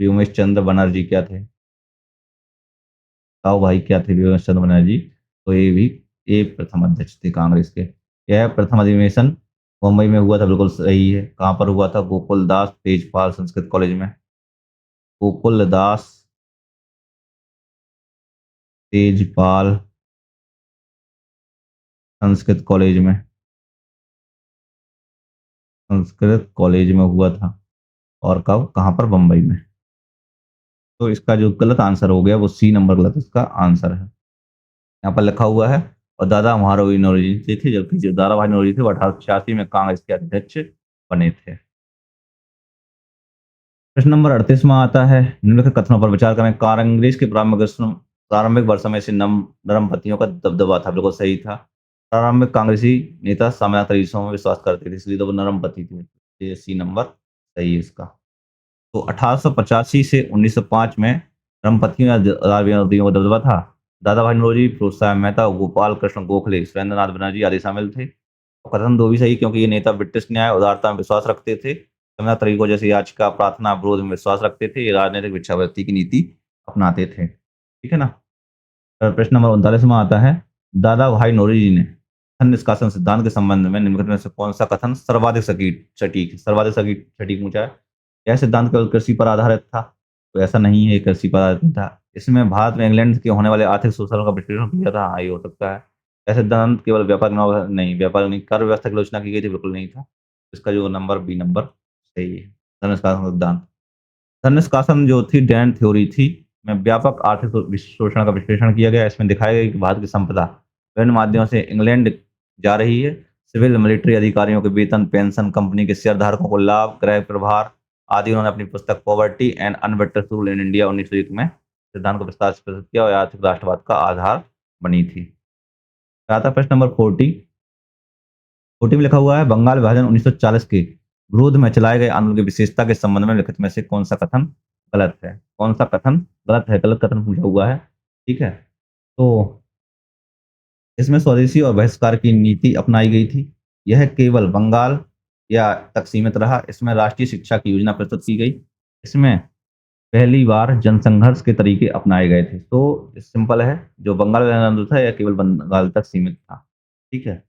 व्योमेश चंद्र बनर्जी क्या थे? बताओ भाई, क्या थे व्योमेश चंद्र बनर्जी? तो ये भी, ये प्रथम अध्यक्ष थे कांग्रेस के। यह प्रथम अधिवेशन मुंबई में हुआ था, बिल्कुल सही है। कहाँ पर हुआ था? गोकुल दास तेजपाल संस्कृत कॉलेज में। गोकुल दास तेजपाल संस्कृत कॉलेज में, संस्कृत कॉलेज में हुआ था। और कब, कहाँ पर? बम्बई में। तो इसका जो गलत आंसर हो गया वो सी नंबर गलत इसका आंसर है। यहाँ पर लिखा हुआ है। और दादा महारावी नौरोजी थे, जबकि जो दादा भाई नौरोजी थे वो 1886 में कांग्रेस के अध्यक्ष बने थे। प्रश्न नंबर 38 में आता है, निम्नलिखित कथनों पर विचार करें। कांग्रेस के प्रारंभिक वर्षों में से नरम पत्तियों का दबदबा था, बिल्कुल सही था। प्रारंभिक कांग्रेसी नेता सामान्य तरीकों में विश्वास करते थे, इसलिए तो वो नरम पत्ती थी। ये सी नंबर सही है इसका। तो 1885 से 1905 में धर्मपत्नियों या राजवंशियों का दबदबा था। दादा भाई नौरोजी, फिरोज शाह मेहता, गोपाल कृष्ण गोखले, सुरेंद्रनाथ बनर्जी आदि शामिल थे। और कथन दो भी सही, क्योंकि ये नेता ब्रिटिश न्याय उदारता में विश्वास रखते थे। संविधान तरीकों जैसे याचिका प्रार्थना विरोध में विश्वास रखते थे। ये राजनीतिक भिक्षावृत्ति की नीति अपनाते थे। ठीक है ना? और प्रश्न नंबर 39 में आता है, दादा भाई नौरोजी ने धन निष्कासन सिद्धांत के संबंध में निम्नलिखित में से कौन सा कथन सर्वाधिक सटीक सटीक पूछा है? यह सिद्धांत केवल कृषि पर आधारित था, तो ऐसा नहीं है, कृषि पर आधारित था। इसमें भारत में इंग्लैंड के होने वाले आर्थिक शोषण का विश्लेषण किया था, हाँ, ये हो सकता है। यह सिद्धांत केवल व्यापार नहीं, कर व्यवस्था की आलोचना की गई थी, बिल्कुल नहीं था। इसका जो नंबर बी नंबर सही है। धन निष्कासन सिद्धांत, धन निष्कासन जो थी डैन थ्योरी थी, में व्यापक आर्थिक शोषण का विश्लेषण किया गया। इसमें दिखाया गया कि भारत की संपदा विभिन्न माध्यमों से इंग्लैंड जा रही है। सिविल मिलिट्री अधिकारियों के वेतन, पेंशन, कंपनी के शेयर धारकों को लाभ, क्रय प्रभार आदि। उन्होंने अपनी पुस्तक पॉवर्टी एंड अनबेटर्स रूल इन इंडिया 1901 में सिद्धांत को विस्तार से प्रस्तुत किया और आर्थिक राष्ट्रवाद का आधार बनी थी। आता है प्रश्न नंबर 40। 40 में लिखा हुआ है, बंगाल विभाजन 1940 के विरोध में चलाए गए आंदोलन की विशेषता के संबंध में लिखित में से कौन सा कथन गलत है? कौन सा कथन गलत है? गलत कथन पूछा हुआ है। ठीक है, तो इसमें स्वदेशी और बहिष्कार की नीति अपनाई गई थी। यह केवल बंगाल या तक सीमित रहा। इसमें राष्ट्रीय शिक्षा की योजना प्रस्तुत की गई। इसमें पहली बार जनसंघर्ष के तरीके अपनाए गए थे। तो सिंपल है, जो बंगाल विभाजन आंदोलन था यह केवल बंगाल तक सीमित था। ठीक है,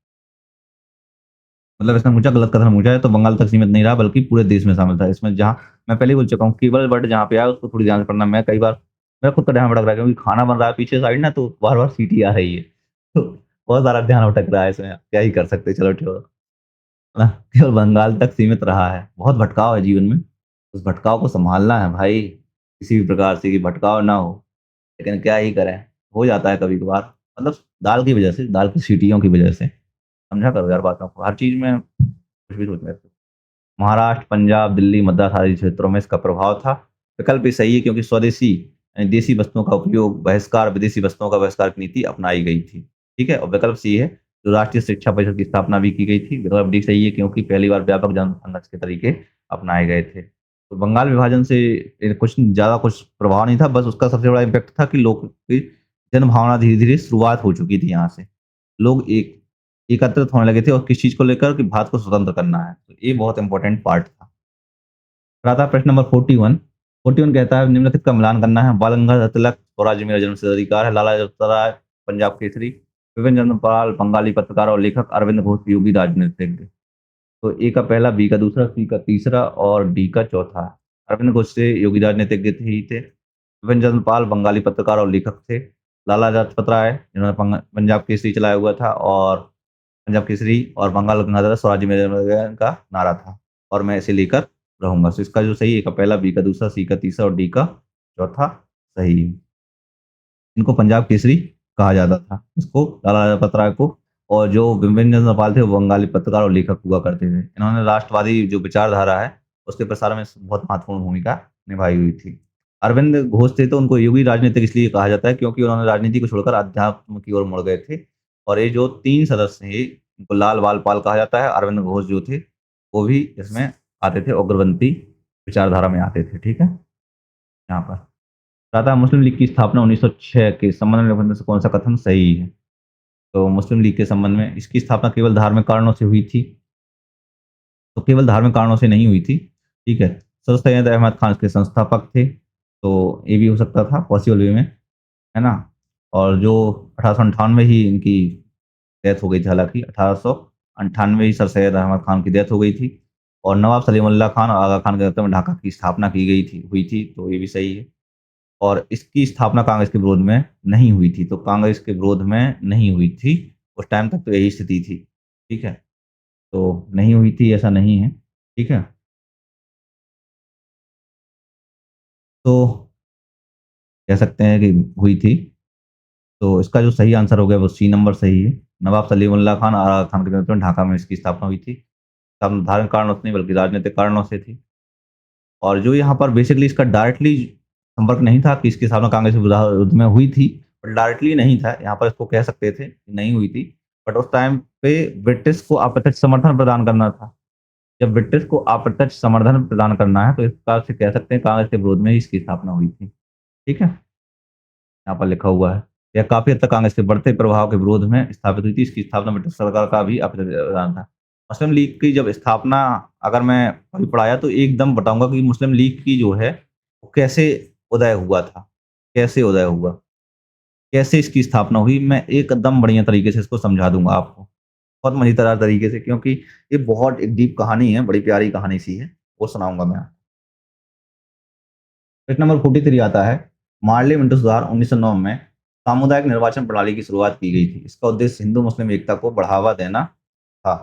मतलब इसने पूछा, गलत कथन पूछा है, तो बंगाल तक सीमित नहीं रहा बल्कि पूरे देश में शामिल था। इसमें जहाँ मैं पहले ही बोल चुका हूँ, केवल वर्ड जहाँ पे आया उसको थोड़ी ध्यान से पढ़ना। मैं कई बार मेरा खुद का ध्यान भटक रहा है, क्योंकि खाना बन रहा है पीछे साइड ना, तो बार बार सीटी आ रही है। तो बहुत सारा ध्यान भटक रहा है इसमें, क्या ही कर सकते हैं, चलो छोड़ो। है ना? केवल बंगाल तक सीमित रहा है। बहुत भटकाव है जीवन में, उस भटकाव को संभालना है भाई, किसी भी प्रकार से कि भटकाव ना हो। लेकिन क्या ही करें, हो जाता है कभी कभार। मतलब दाल की वजह से, दाल की सीटियों की वजह से। समझा करो यार बातों को, हर चीज में कुछ भी सोचना है। महाराष्ट्र, पंजाब, दिल्ली, मद्रास आदि क्षेत्रों में इसका प्रभाव था। विकल्प भी सही है, क्योंकि स्वदेशी यानी देसी वस्तुओं का उपयोग, बहिष्कार, विदेशी वस्तुओं का बहिष्कार की नीति अपनाई गई थी। ठीक है, और विकल्प सी है, जो राष्ट्रीय शिक्षा परिषद की स्थापना भी की गई थी। विकल्प डी सही है, क्योंकि पहली बार व्यापक जनसंघर्ष के तरीके अपनाए गए थे। तो बंगाल विभाजन से कुछ ज्यादा कुछ प्रभाव नहीं था, बस उसका सबसे बड़ा इम्पैक्ट था कि लोग की जन भावना धीरे-धीरे शुरुआत हो चुकी थी यहाँ से। लोग एकत्रित होने लगे थे और किस चीज़ को लेकर कि भारत को स्वतंत्र करना है। तो ये बहुत इम्पोर्टेंट पार्ट था। फिर आता है प्रश्न नंबर 41। 41 कहता है निम्नलिखित का मिलान करना है। बाल गंगाधर तिलक, स्वराज्य मेरा जन्मसिद्ध अधिकार है, लाला लाजपत राय, पंजाब केसरी, विपिन चंद्र पाल, बंगाली पत्रकार और लेखक, अरविंद घोष, योगी राजनीतिज्ञ। तो ए का पहला, बी का दूसरा, सी का तीसरा और डी का चौथा। अरविंद घोष से योगी राजनीतिज्ञ ही थे। विपिन चंद्र पाल बंगाली पत्रकार और लेखक थे। लाला लाजपत राय जिन्होंने पंजाब केसरी चलाया हुआ था, और पंजाब केसरी और बंगाल गंगाधर स्वराज्य मेरा का नारा था, और मैं इसे लेकर रहूँगा। तो इसका जो सही है, ए का पहला, बी का दूसरा, सी का तीसरा और डी का चौथा सही है। इनको पंजाब केसरी कहा जाता था, इसको लाला लाजपत राय को। और जो बिपिन चंद्र पाल थे वो बंगाली पत्रकार और लेखक हुआ करते थे। इन्होंने राष्ट्रवादी जो विचारधारा है उसके प्रसार में बहुत महत्वपूर्ण भूमिका निभाई हुई थी। अरविंद घोष थे तो उनको योगी राजनीतिक इसलिए कहा जाता है क्योंकि उन्होंने राजनीति को छोड़कर अध्यात्म की ओर मुड़ गए थे। और ये जो 3 सदस्य हैं, इनको लाल बाल पाल कहा जाता है। अरविंद घोष जो थे वो भी इसमें आते थे, उग्रपंथी विचारधारा में आते थे, ठीक है? यहाँ पर टाटा मुस्लिम लीग की स्थापना 1906 के संबंध में निम्नलिखित में से कौन सा कथन सही है? तो मुस्लिम लीग के संबंध में इसकी स्थापना केवल धार्मिक कारणों से हुई थी। तो केवल धार्मिक कारणों से नहीं हुई थी, ठीक है? सर सैयद अहमद खान इसके संस्थापक थे, तो ये भी हो सकता था पॉसिबल वे में, है ना? और जो 1898 ही इनकी डेथ हो गई थी, हालाँकि 1898 ही सर सैयद अहमद खान की डेथ हो गई थी। और नवाब सलीमुल्लाह खान और आगा खान के नेतृत्व में ढाका की स्थापना की गई थी, हुई थी, तो ये भी सही है। और इसकी स्थापना कांग्रेस के विरोध में नहीं हुई थी, तो कांग्रेस के विरोध में नहीं हुई थी। उस टाइम तक तो यही स्थिति थी, ठीक है? तो नहीं हुई थी ऐसा नहीं है, ठीक है? तो कह सकते हैं कि हुई थी। तो इसका जो सही आंसर हो गया वो सी नंबर सही है। नवाब सलीमुल्लाह खान और आगा खान के नेतृत्व में ढाका में इसकी स्थापना हुई थी। धार्मिक कारणों से नहीं बल्कि राजनीतिक कारणों से थी। और जो यहाँ पर बेसिकली इसका डायरेक्टली संपर्क नहीं था कि इसकी स्थापना कांग्रेस के विरोध में हुई थी, बट डायरेक्टली नहीं था। यहाँ पर इसको कह सकते थे कि नहीं हुई थी, बट उस टाइम पे ब्रिटिश को अप्रत्यक्ष समर्थन प्रदान करना था। जब ब्रिटिश को अप्रत्यक्ष समर्थन प्रदान करना है, तो इस प्रकार से कह सकते हैं कांग्रेस के विरोध में ही इसकी स्थापना हुई थी। ठीक है? यहाँ पर लिखा हुआ है। यह काफ़ी हद तक कांग्रेस के बढ़ते प्रभाव के विरोध में स्थापित हुई थी। इसकी स्थापना ब्रिटिश सरकार का भी अप्रत्यक्ष योगदान था। मुस्लिम लीग की जब स्थापना अगर मैं कभी पढ़ाया तो एकदम बताऊँगा कि मुस्लिम लीग की जो है, वो कैसे उदय हुआ था, कैसे उदय हुआ, कैसे इसकी स्थापना हुई, मैं एकदम बढ़िया तरीके से इसको समझा दूँगा आपको। बहुत मज़ेदार तरीके से, क्योंकि ये बहुत एक डीप कहानी है, बड़ी प्यारी कहानी सी है, वो सुनाऊँगा मैं। प्रश्न नंबर 43 आता है, पार्लियामेंट सुधार 1909 में सामुदायिक निर्वाचन प्रणाली की शुरुआत की गई थी। इसका उद्देश्य हिंदू मुस्लिम एकता को बढ़ावा देना था।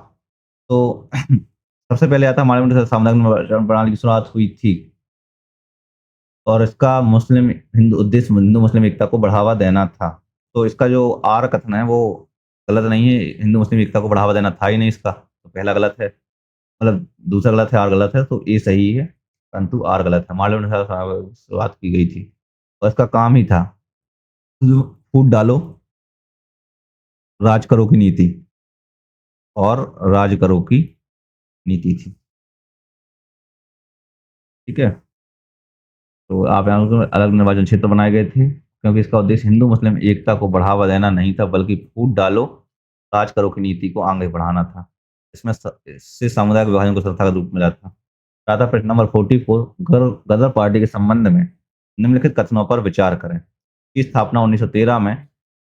तो सबसे पहले आता है पार्लियामेंट सामुदायिक निर्वाचन प्रणाली की शुरुआत हुई थी, और इसका मुस्लिम हिंदू उद्देश्य हिंदू मुस्लिम एकता को बढ़ावा देना था। तो इसका जो आर कथन है वो गलत नहीं है, हिंदू मुस्लिम एकता को बढ़ावा देना था ही नहीं इसका, तो पहला गलत है, मतलब दूसरा गलत है, आर गलत है, तो ए सही है, परंतु आर गलत है। पार्लियामेंट शुरुआत की गई थी और इसका काम ही था फूट डालो, राज करो की नीति, और राज करो की नीति थी। ठीक है? तो आप यहाँ पर अलग निर्वाचन क्षेत्र बनाए गए थे, क्योंकि इसका उद्देश्य हिंदू मुस्लिम एकता को बढ़ावा देना नहीं था, बल्कि फूट डालो, राज करो की नीति को आगे बढ़ाना था। इससे सामुदायिक विभाजन को संस्थागत रूप मिला था। टाटा प्रश्न नंबर 44, गदर पार्टी के संबंध में निम्नलिखित कथनों पर विचार करें। इसकी स्थापना 1913 में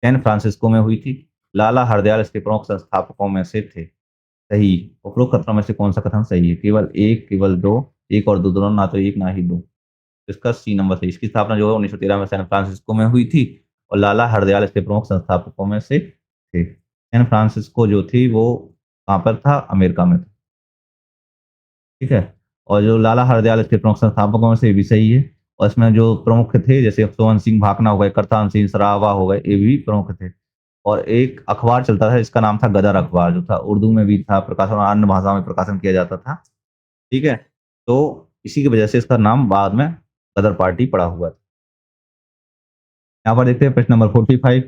सैन फ्रांसिस्को में हुई थी। लाला हरदयाल इसके प्रमुख संस्थापकों में से थे। सही, उपरोक्त कथनों में से कौन सा कथन सही है? केवल एक, केवल दो, एक और दो, दोनों, ना तो एक ना ही दो। इसका सी नंबर सही। इसकी स्थापना जो है 1913 में सैन फ्रांसिस्को में हुई थी, और लाला हरदयाल इसके प्रमुख संस्थापकों में से थे। सैन फ्रांसिस्को जो थी वो कहाँ पर था? अमेरिका में था। ठीक है? और जो लाला हरदयाल इसके प्रमुख संस्थापकों में से भी सही है। और इसमें जो प्रमुख थे जैसे सोहन सिंह भाकना हो गए, करतान सिंह सरावा हो गए, ये भी प्रमुख थे। और एक अखबार चलता था जिसका नाम था गदर अखबार, जो था उर्दू में भी था प्रकाशन और अन्य भाषाओं में प्रकाशन किया जाता था। ठीक है? तो इसी की वजह से इसका नाम बाद में गदर पार्टी पड़ा हुआ था। यहाँ पर देखते हैं प्रश्न नंबर 45,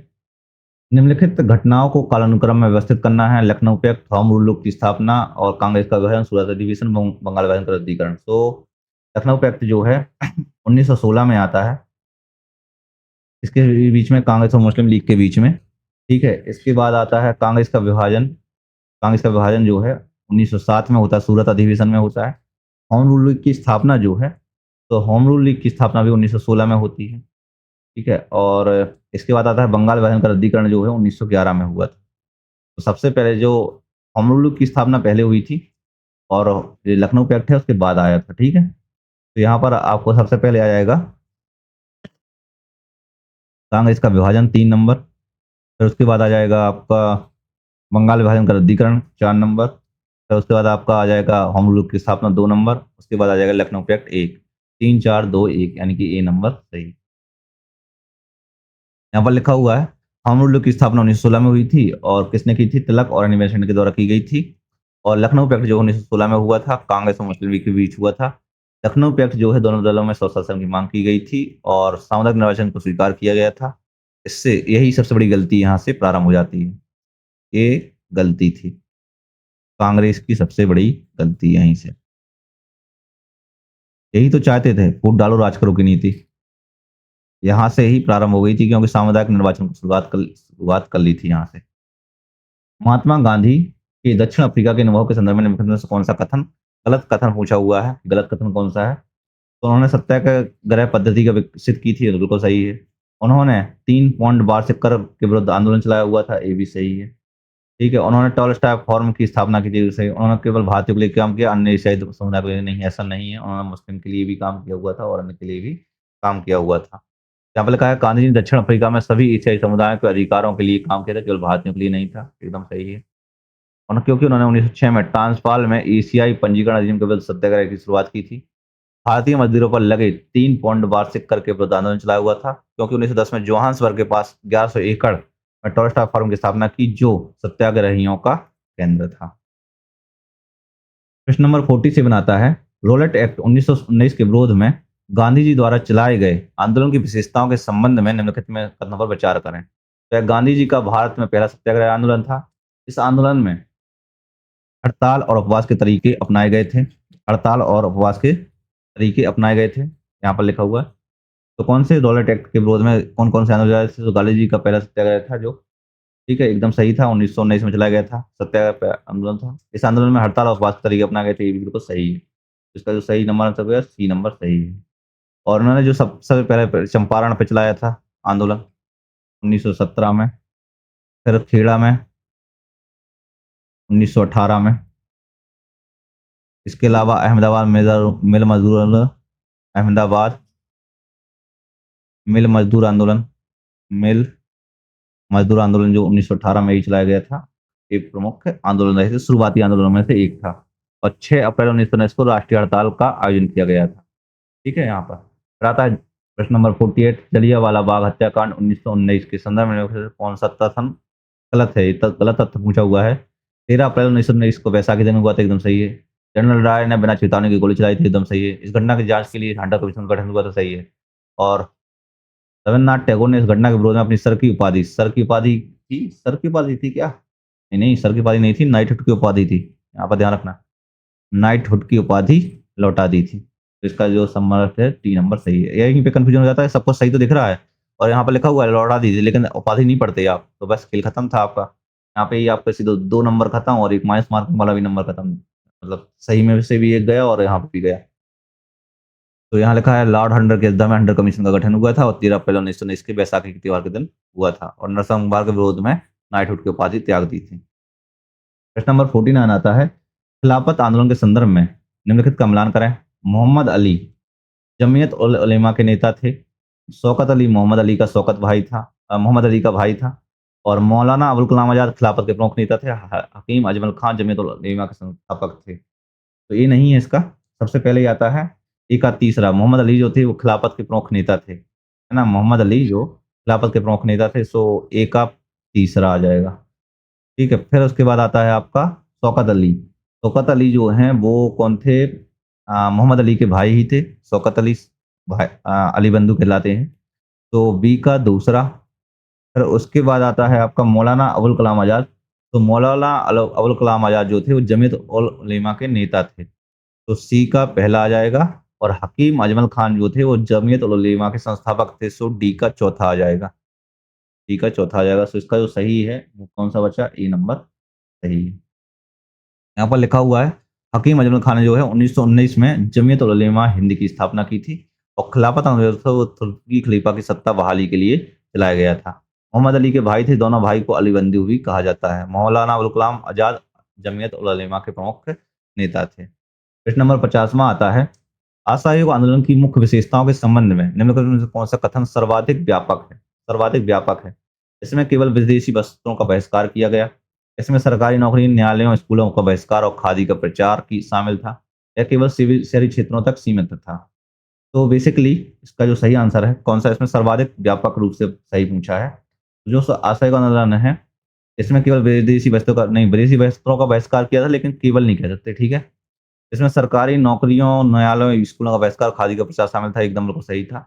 निम्नलिखित घटनाओं को कालानुक्रम में व्यवस्थित करना है। लखनऊ पैक्ट, होम रूल की स्थापना और कांग्रेस का विभाजन, सूरत अधिवेशन, बंगाल विभाजन का रद्दीकरण। तो लखनऊ पैक्ट जो है 1916 में आता है। इसके बीच में कांग्रेस और मुस्लिम लीग के बीच में, ठीक है। इसके बाद आता है कांग्रेस का विभाजन जो है 1907 में होता है, सूरत अधिवेशन में होता है। होम रूल लीग की स्थापना जो है, तो होम रूल लीग की स्थापना भी 1916 में होती है, ठीक है। और इसके बाद आता है बंगाल विभाजन का रद्दीकरण जो है 1911 में हुआ था। तो सबसे पहले जो होम रूल लीग की स्थापना पहले हुई थी और ये लखनऊ पैक्ट है उसके बाद आया था, ठीक है। तो यहाँ पर आपको सबसे पहले आ जाएगा कांग्रेस का विभाजन 3 नंबर, फिर उसके बाद आ जाएगा आपका बंगाल विभाजन का रद्दीकरण 4 नंबर, फिर उसके बाद आपका आ जाएगा होम रूल की स्थापना 2 नंबर, उसके बाद आ जाएगा लखनऊ पैक्ट 1। 3 4 2 1 यानी कि ए नंबर सही। यहाँ पर लिखा हुआ है होम रूल की स्थापना 1916 में हुई थी और किसने की थी? तिलक और अनिल बेसेंट के द्वारा की गई थी। और लखनऊ पैक्ट जो 1916 में हुआ था, कांग्रेस और मुस्लिम लीग के बीच हुआ था। लखनऊ पैक्ट जो है दोनों दलों में स्वशासन की मांग की गई थी और सामुदायिक निर्वाचन को स्वीकार किया गया था। इससे यही सबसे बड़ी गलती यहाँ से प्रारंभ हो जाती है। ये गलती थी कांग्रेस की सबसे बड़ी गलती यहीं से। यही तो चाहते थे, वोट डालो राज करो की नीति यहाँ से ही प्रारंभ हो गई थी, क्योंकि सामुदायिक निर्वाचन की शुरुआत कर ली थी यहाँ से। महात्मा गांधी के दक्षिण अफ्रीका के अनुभव के संदर्भ में निम्नलिखित में से कौन सा कथन गलत कथन पूछा हुआ है? गलत कथन कौन सा है? तो उन्होंने सत्याग्रह पद्धति का विकसित की थी, बिल्कुल सही है। उन्होंने 3 पौंड वार्षिक कर के विरुद्ध आंदोलन चलाया हुआ था, ये भी सही है, ठीक है। उन्होंने टॉलस्टॉय फॉर्म की स्थापना की थी, सही। उन्होंने केवल भारतीयों के लिए काम किया, अन्य ईसाई समुदाय के लिए नहीं, ऐसा नहीं है। उन्होंने मुस्लिम के लिए भी काम किया हुआ था और अन्य के लिए भी काम किया हुआ था। यहाँ पर लिखा है गांधी जी ने दक्षिण अफ्रीका में सभी ईसाई समुदायों के अधिकारों के लिए काम किया था, केवल भारतीयों के लिए नहीं था, एकदम सही है। और क्योंकि उन्होंने 1906 में ट्रांसवाल में एशियाई पंजीकरण अधिनियम के विरुद्ध सत्याग्रह की शुरुआत की थी। भारतीय मजदूरों पर लगे 3 पौंड वार्षिक कर के विरुद्ध आंदोलन चलाया हुआ था, क्योंकि 1910 में जोहान्सबर्ग के पास 1100 एकड़ में टॉलस्टॉय फार्म की स्थापना की, जो सत्याग्रहियों का केंद्र था। प्रश्न नंबर 47 आता है रोलेट एक्ट 1919 के विरोध में गांधी जी द्वारा चलाए गए आंदोलन की विशेषताओं के संबंध में निम्नलिखित में कथनों पर विचार करें। तो यह गांधी जी का भारत में पहला सत्याग्रह आंदोलन था। इस आंदोलन में हड़ताल और उपवास के तरीके अपनाए गए थे। हड़ताल और उपवास के तरीके अपनाए गए थे, यहाँ पर लिखा हुआ है। तो कौन से रॉलेट एक्ट के विरोध में कौन कौन से आंदोलन थे? तो गांधी जी का पहला सत्याग्रह था जो, ठीक है, एकदम सही था, 1919 में चलाया गया था, सत्याग्रह आंदोलन था। इस आंदोलन में हड़ताल और उपवास के तरीके अपनाए गए थे, ये भी बिल्कुल सही है। इसका जो सही नंबर आंसर होगा सी नंबर सही है। और उन्होंने जो सबसे पहले चंपारण पे चलाया था आंदोलन 1917 में, फिर खेड़ा में 1918 में, इसके अलावा अहमदाबाद मिल मजदूर आंदोलन जो 1918 में ही चलाया गया था, एक प्रमुख आंदोलन रहे थे, शुरुआती आंदोलनों में से एक था। और 6 अप्रैल 1919 को राष्ट्रीय हड़ताल का आयोजन किया गया था, ठीक है। यहाँ पर फिर आता है प्रश्न नंबर 48 जलियांवाला बाग हत्याकांड 1919 के संदर्भ में कौन सा कथन गलत है? गलत तथ्य पूछा हुआ है। 13 अप्रैल 1919 को वैसाखी दिन हुआ था, एकदम सही है। जनरल डायर ने बिना चेतावनी की गोली चलाई थी, एकदम सही है। इस घटना की जांच के लिए हंटर कमीशन का गठन हुआ था, सही है। और रविन्द्रनाथ टैगोर ने इस घटना के विरोध में अपनी सर की उपाधि थी क्या? नहीं नहीं, सर की उपाधि नहीं थी, नाइटहुड की उपाधि थी, यहाँ पर ध्यान रखना। नाइटहुड की उपाधि लौटा दी थी। तो इसका जो समर्थ है टी नंबर सही है। यहीं पे कंफ्यूजन हो जाता है, सबको सही तो दिख रहा है और यहाँ पर लिखा हुआ है लौटा दी थी, लेकिन उपाधि नहीं पढ़ते आप, तो बस खेल खत्म था आपका। यहाँ पे ही आपके सीधे 2 नंबर खत्म और एक माइनस मार्किंग वाला भी नंबर खत्म, मतलब सही में से भी एक गया और यहाँ पे भी गया। तो यहाँ लिखा है लॉर्ड हंटर के इक़्तिदार में हंटर कमीशन का गठन हुआ था और 13 अप्रैल 1919 के बैसाखी के त्योहार के दिन हुआ था और नरसंहार के विरोध में नाइटहुड की उपाधि त्याग दी थी। प्रश्न नंबर 49 आता है खिलाफत आंदोलन के संदर्भ में निम्नलिखित का मिलान करें। मोहम्मद अली जमीयत उल उलेमा के नेता थे। शौकत अली मोहम्मद अली का भाई था और मौलाना अबुल कलाम आजाद खिलाफत के प्रमुख नेता थे। हकीम अजमल खान जमीयत उल उलेमा के संस्थापक थे। तो ये नहीं है इसका। सबसे पहले ये आता है ए का तीसरा, मोहम्मद अली जो थे वो खिलाफत के प्रमुख नेता थे, है ना। मोहम्मद अली जो खिलाफत के प्रमुख नेता थे, सो ए का तीसरा आ जाएगा, ठीक है। फिर उसके बाद आता है आपका शौकत अली। शौकत अली जो हैं वो कौन थे? मोहम्मद अली के भाई ही थे। शौकत अली भाई अली बंधु कहलाते हैं, तो बी का दूसरा। फिर उसके बाद आता है आपका मौलाना अबुल कलाम आजाद। तो मौलाना अबुल कलाम आजाद जो थे वो जमीयत उल उलेमा के नेता थे, तो सी का पहला आ जाएगा। और हकीम अजमल खान जो थे वो जमीयत उल उलेमा के संस्थापक थे, सो डी का चौथा आ जाएगा। डी का चौथा आ जाएगा। सो इसका जो सही है वो कौन सा बचा? ए नंबर सही है। यहाँ पर लिखा हुआ है हकीम अजमल खान ने जो है 1919 में जमीयत उल उलेमा हिंद की स्थापना की थी और खिलाफत आंदोलन था वो तुर्की खलीफा की सत्ता बहाली के लिए चलाया गया था। मोहम्मद अली के भाई थे, दोनों भाई को अली बंदी हुई कहा जाता है। मौलाना अबुल कलाम आजाद जमीयत उल उलेमा के प्रमुख नेता थे। प्रश्न नंबर 50वां आता है असहयोग आंदोलन की मुख्य विशेषताओं के संबंध में निम्नलिखित में से कौन सा कथन सर्वाधिक व्यापक है? सर्वाधिक व्यापक है। इसमें केवल विदेशी वस्त्रों का बहिष्कार किया गया, इसमें सरकारी नौकरी, न्यायालयों, स्कूलों का बहिष्कार और खादी का प्रचार की शामिल था, या केवल शहरी क्षेत्रों तक सीमित था? तो बेसिकली इसका जो सही आंसर है कौन सा, इसमें सर्वाधिक व्यापक रूप से सही पूछा है। जो असहयोग आंदोलन है इसमें केवल विदेशी वस्त्रों का नहीं, विदेशी वस्त्रों का बहिष्कार किया था, लेकिन केवल नहीं कह सकते, ठीक है। इसमें सरकारी नौकरियों, न्यायालयों, स्कूलों का बहिष्कार, खादी का प्रचार शामिल था, एकदम बिल्कुल सही था।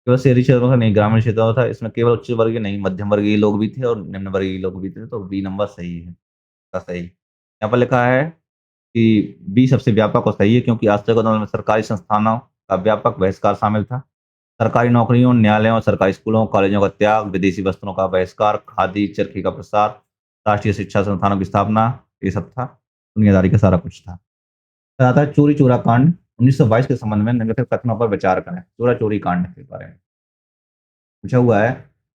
केवल शहरी क्षेत्रों का नहीं, ग्रामीण क्षेत्रों का था। इसमें केवल उच्च वर्गीय नहीं, मध्यम वर्गीय लोग भी थे और निम्न वर्गीय लोग भी थे, तो बी नंबर सही है, इसका सही। यहाँ पर लिखा है कि बी सबसे व्यापक और सही है क्योंकि आश्रय आंदोलन में सरकारी संस्थानों का व्यापक बहिष्कार शामिल था। सरकारी नौकरियों, न्यायालयों, सरकारी स्कूलों, कॉलेजों का त्याग, विदेशी वस्त्रों का बहिष्कार, खादी, चरखी का प्रसार, राष्ट्रीय शिक्षा संस्थानों की स्थापना, ये सब था। दुनियादारी का सारा कुछ था। फिर आता है चोरी चोरा कांड 1922 के संबंध में निम्नलिखित कथनों पर विचार करें। चोरा चोरी कांड के बारे में पूछा हुआ है।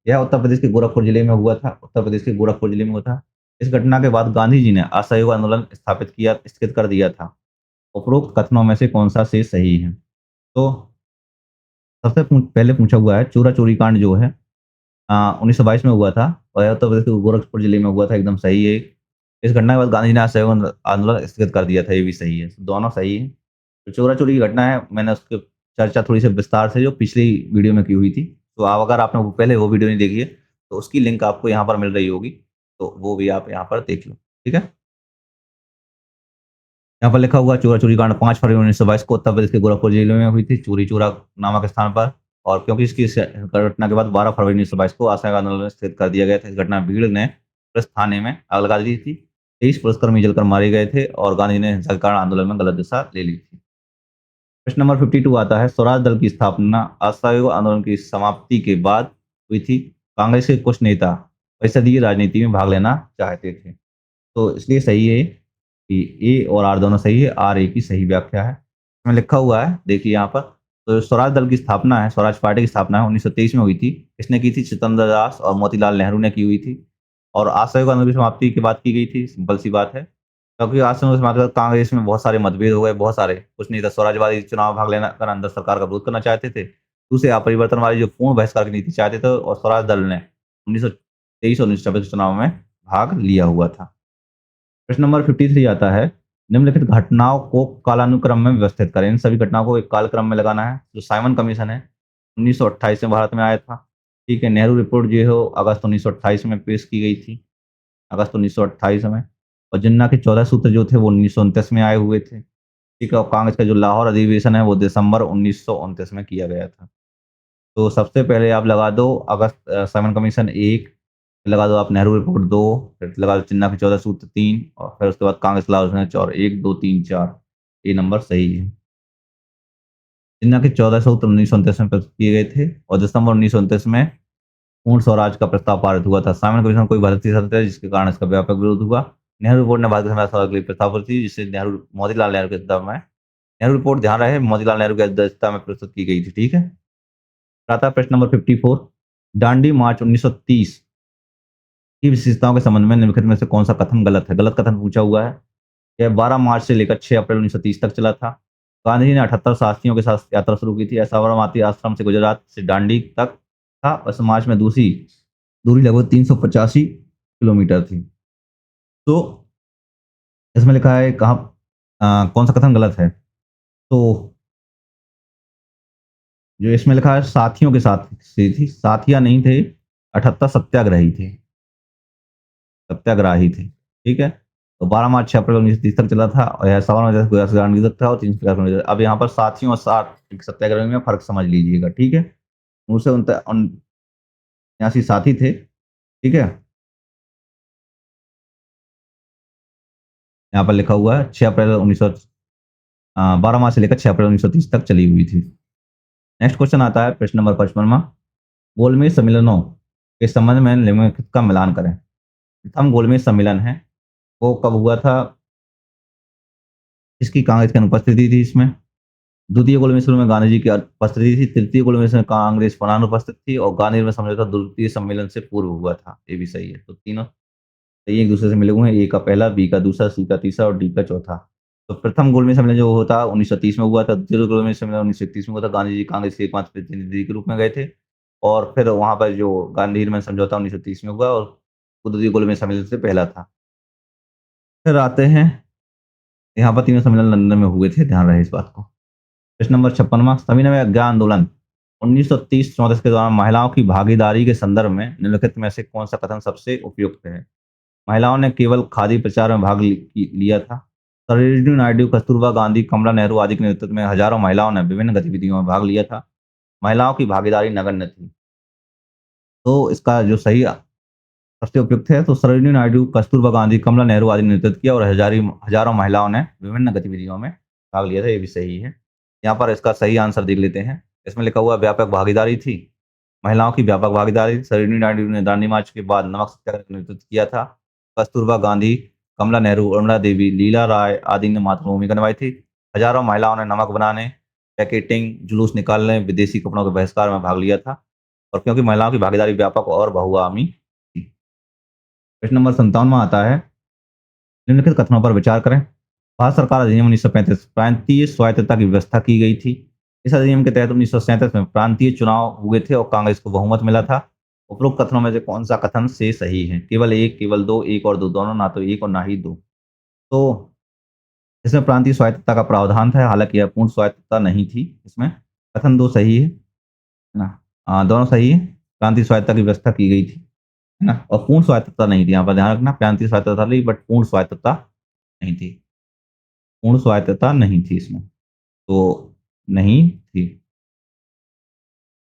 यह उत्तर प्रदेश के गोरखपुर जिले में हुआ था। उत्तर प्रदेश के गोरखपुर जिले में हुआ था। इस घटना के बाद गांधी जी ने असहयोग आंदोलन स्थापित किया स्थगित कर दिया था। उपरोक्त कथनों में से कौन सा से सही है? तो सबसे पहले पूछा हुआ है चोरा चोरी कांड जो है 1922 में हुआ था और यह उत्तर प्रदेश के गोरखपुर जिले में हुआ था, एकदम सही है। इस घटना के बाद गांधी जी ने असहयोग आंदोलन स्थगित कर दिया था, ये भी सही है, दोनों सही है। जो चोरा चोरी की घटना है मैंने उसकी चर्चा थोड़ी सी विस्तार से जो पिछली वीडियो में की हुई थी, तो आप अगर आपने वो पहले वो वीडियो नहीं देखी है तो उसकी लिंक आपको यहाँ पर मिल रही होगी, तो वो भी आप यहाँ पर देख लो, ठीक है। यहाँ पर लिखा हुआ चोरा चोरी कांड 5 फरवरी 1922 को उत्तर प्रदेश के गोरखपुर जिले में हुई थी, चोरी चोरा नामक स्थान पर। और क्योंकि इसकी घटना के बाद 12 फरवरी 1922 को असहयोग आंदोलन स्थगित कर दिया गया था। इस घटना में भीड़ ने पुलिस थाने में आग लगा दी थी। 23 पुलिसकर्मी जलकर मारे गए थे और गांधी ने हिंसा के कारण आंदोलन में गलत दिशा ले ली थी। प्रश्न नंबर 52 आता है स्वराज दल की स्थापना असहयोग आंदोलन की समाप्ति के बाद हुई थी। कांग्रेस के कुछ नेता परिषदीय राजनीति में भाग लेना चाहते थे, तो इसलिए सही है कि ए और आर दोनों सही है। आर ए की सही व्याख्या है। इसमें लिखा हुआ है, देखिए यहाँ पर, तो स्वराज दल की स्थापना है, स्वराज पार्टी की स्थापना है 1923 में हुई थी। किसने की थी? चितरंजन दास और मोतीलाल नेहरू ने की हुई थी। और असहयोग आंदोलन की समाप्ति के बाद की गई थी, सिंपल सी बात है। क्योंकि असहयोग की समाप्ति के बाद कांग्रेस में बहुत सारे मतभेद हो गए, बहुत सारे, कुछ नहीं था, स्वराजवादी चुनाव भाग लेना कर अंदर सरकार का विरोध करना चाहते थे। दूसरे अपरिवर्तनवादी जो पूर्ण बहिष्कार की नीति चाहते थे, और स्वराज दल ने 1923 और 1926 चुनाव में भाग लिया हुआ था। प्रश्न नंबर 53 आता है निम्नलिखित घटनाओं को कालानुक्रम में व्यवस्थित करें। इन सभी घटनाओं को एक कालक्रम में लगाना है। जो साइमन कमीशन है 1928 में भारत में आया था, ठीक है। नेहरू रिपोर्ट जो है अगस्त 1928 में पेश की गई थी, अगस्त 1928 में। और जिन्ना के 14 सूत्र जो थे वो 1929 में आए हुए थे, ठीक है। और कांग्रेस का जो लाहौर अधिवेशन है वो दिसंबर 1929 में किया गया था। तो सबसे पहले आप लगा दो अगस्त साइमन कमीशन 1, लगा दो आप नेहरू रिपोर्ट 2, फिर लगा दो जिन्ना के 14 सूत्र 3, और फिर उसके बाद कांग्रेस लाहौर अधिवेशन और 1 2 3 4, ये नंबर सही है। जिन्ना के 14 सूत्र 1929 में प्रस्तुत किए गए थे और दिसंबर 1929 में पूर्ण स्वराज का प्रस्ताव पारित हुआ था। साइमन कमीशन कोई भारतीय सदस्य है जिसके कारण इसका व्यापक विरोध हुआ। नेहरू रिपोर्ट ने भारत के संविधान के लिए प्रस्ताव पारित की, जिससे नेहरू मोतीलाल नेहरू के अध्यक्षता में, नेहरू रिपोर्ट ध्यान रहे मोतीलाल नेहरू की अध्यक्षता में प्रस्तुत की गई थी, ठीक है। आता है प्रश्न नंबर 54 दांडी मार्च 1930 की विशेषताओं के संबंध में निम्नलिखित में से कौन सा कथन गलत है? गलत कथन पूछा हुआ है। यह 12 मार्च से लेकर 6 अप्रैल 1930 तक चला था। गांधी जी ने 78 साथियों के साथ यात्रा शुरू की थी। साबरमती आश्रम से गुजरात से दांडी तक था। इस मार्च में दूसरी दूरी लगभग 385 किलोमीटर थी। तो इसमें लिखा है कहाँ कौन सा कथन गलत है? तो जो इसमें लिखा है साथियों के साथ से थी, साथिया नहीं थे, 78 सत्याग्रही थे, सत्याग्रही थे, ठीक है। तो 12 मार्च 6 अप्रैल 1930 तक चला था और यह साबरमती से गुजरात से दांडी तक था और 350 किलोमीटर। अब यहाँ पर साथियों और साथ सत्याग्रही में फर्क समझ लीजिएगा, ठीक है। उनसे 79 साथी थे, ठीक है। यहाँ पर लिखा हुआ है 6 अप्रैल 1900 12 मार्च से लेकर 6 अप्रैल 1930 तक चली हुई थी। नेक्स्ट क्वेश्चन आता है प्रश्न नंबर 55वां, गोलमेज सम्मेलनों के संबंध में निम्नलिखित का मिलान करें। प्रथम गोलमेज सम्मेलन है वो कब हुआ था? इसकी कांग्रेस की अनुपस्थिति थी इसमें। द्वितीय गोलमेज सम्मेलन में गांधी जी की उपस्थिति थी। तृतीय गोलमेज में कांग्रेस पर अनुपस्थित थी और गांधी में समझौता द्वितीय सम्मेलन से पूर्व हुआ था। ये भी सही है। तो तीनों सही एक दूसरे से मिले हुए हैं। ए का पहला, बी का दूसरा, सी का तीसरा और डी का चौथा। तो प्रथम गोलमेज सम्मेलन जो होता 1930 में हुआ था। द्वितीय गोलमेज सम्मेलन 1931 में हुआ था। गांधी जी कांग्रेस के एकमात्र प्रतिनिधि के रूप में गए थे और फिर वहां पर जो गांधी हिरमन समझौता 1930 में हुआ और वो द्वितीय गोलमेज सम्मेलन से पहला था। फिर आते हैं यहाँ पर तीनों सम्मेलन लंदन में हुए थे, ध्यान रहे इस बात को। प्रश्न नंबर 56वां, सविनय अज्ञा आंदोलन 1930-34 के दौरान महिलाओं की भागीदारी के संदर्भ में निम्नलिखित में से कौन सा कथन सबसे उपयुक्त है? महिलाओं ने केवल खादी प्रचार में भाग लिया था। सरोजिनी नायडू, कस्तूरबा गांधी, कमला नेहरू आदि के नेतृत्व में हजारों महिलाओं ने विभिन्न गतिविधियों में भाग लिया था। महिलाओं की भागीदारी नगण्य थी। तो इसका जो सही सबसे उपयुक्त है तो सरोजिनी नायडू, कस्तूरबा गांधी, कमला नेहरू आदि ने नेतृत्व किया और हजारों महिलाओं ने विभिन्न गतिविधियों में भाग लिया था। ये भी सही है। यहाँ पर इसका सही आंसर देख लेते हैं। इसमें लिखा हुआ व्यापक भागीदारी थी। महिलाओं की व्यापक भागीदारी। सरोजिनी नायडू ने दांडी मार्च के बाद नमक सत्याग्रह का नेतृत्व किया था। कस्तूरबा गांधी, कमला नेहरू, उर्मिला देवी, लीला राय आदि ने महत्वपूर्ण भूमिका निभाई थी। हजारों महिलाओं ने नमक बनाने, पैकेटिंग, जुलूस निकालने, विदेशी कपड़ों के बहिष्कार में भाग लिया था और क्योंकि महिलाओं की भागीदारी व्यापक और बहुआयामी थी। प्रश्न नंबर 57वां आता है, निम्नलिखित कथनों पर विचार करें। भारत सरकार अधिनियम 1935 प्रांतीय स्वायत्तता की व्यवस्था की गई थी। इस अधिनियम के तहत 1937 में प्रांतीय चुनाव हुए थे और कांग्रेस को बहुमत मिला था। उपरोक्त कथनों में से कौन सा कथन से सही है? केवल एक, केवल दो, एक और दो, दोनों, ना तो एक और ना ही दो। तो इसमें प्रांतीय स्वायत्तता का प्रावधान था, हालांकि यह पूर्ण स्वायत्तता नहीं थी। इसमें कथन दो सही है ना? दोनों सही है। प्रांतीय स्वायत्तता की व्यवस्था की गई थी, है ना, और पूर्ण स्वायत्तता नहीं थी। यहाँ पर ध्यान रखना, प्रांतीय स्वायत्तता थी बट पूर्ण स्वायत्तता नहीं थी। पूर्ण स्वायत्तता नहीं थी इसमें, तो नहीं थी।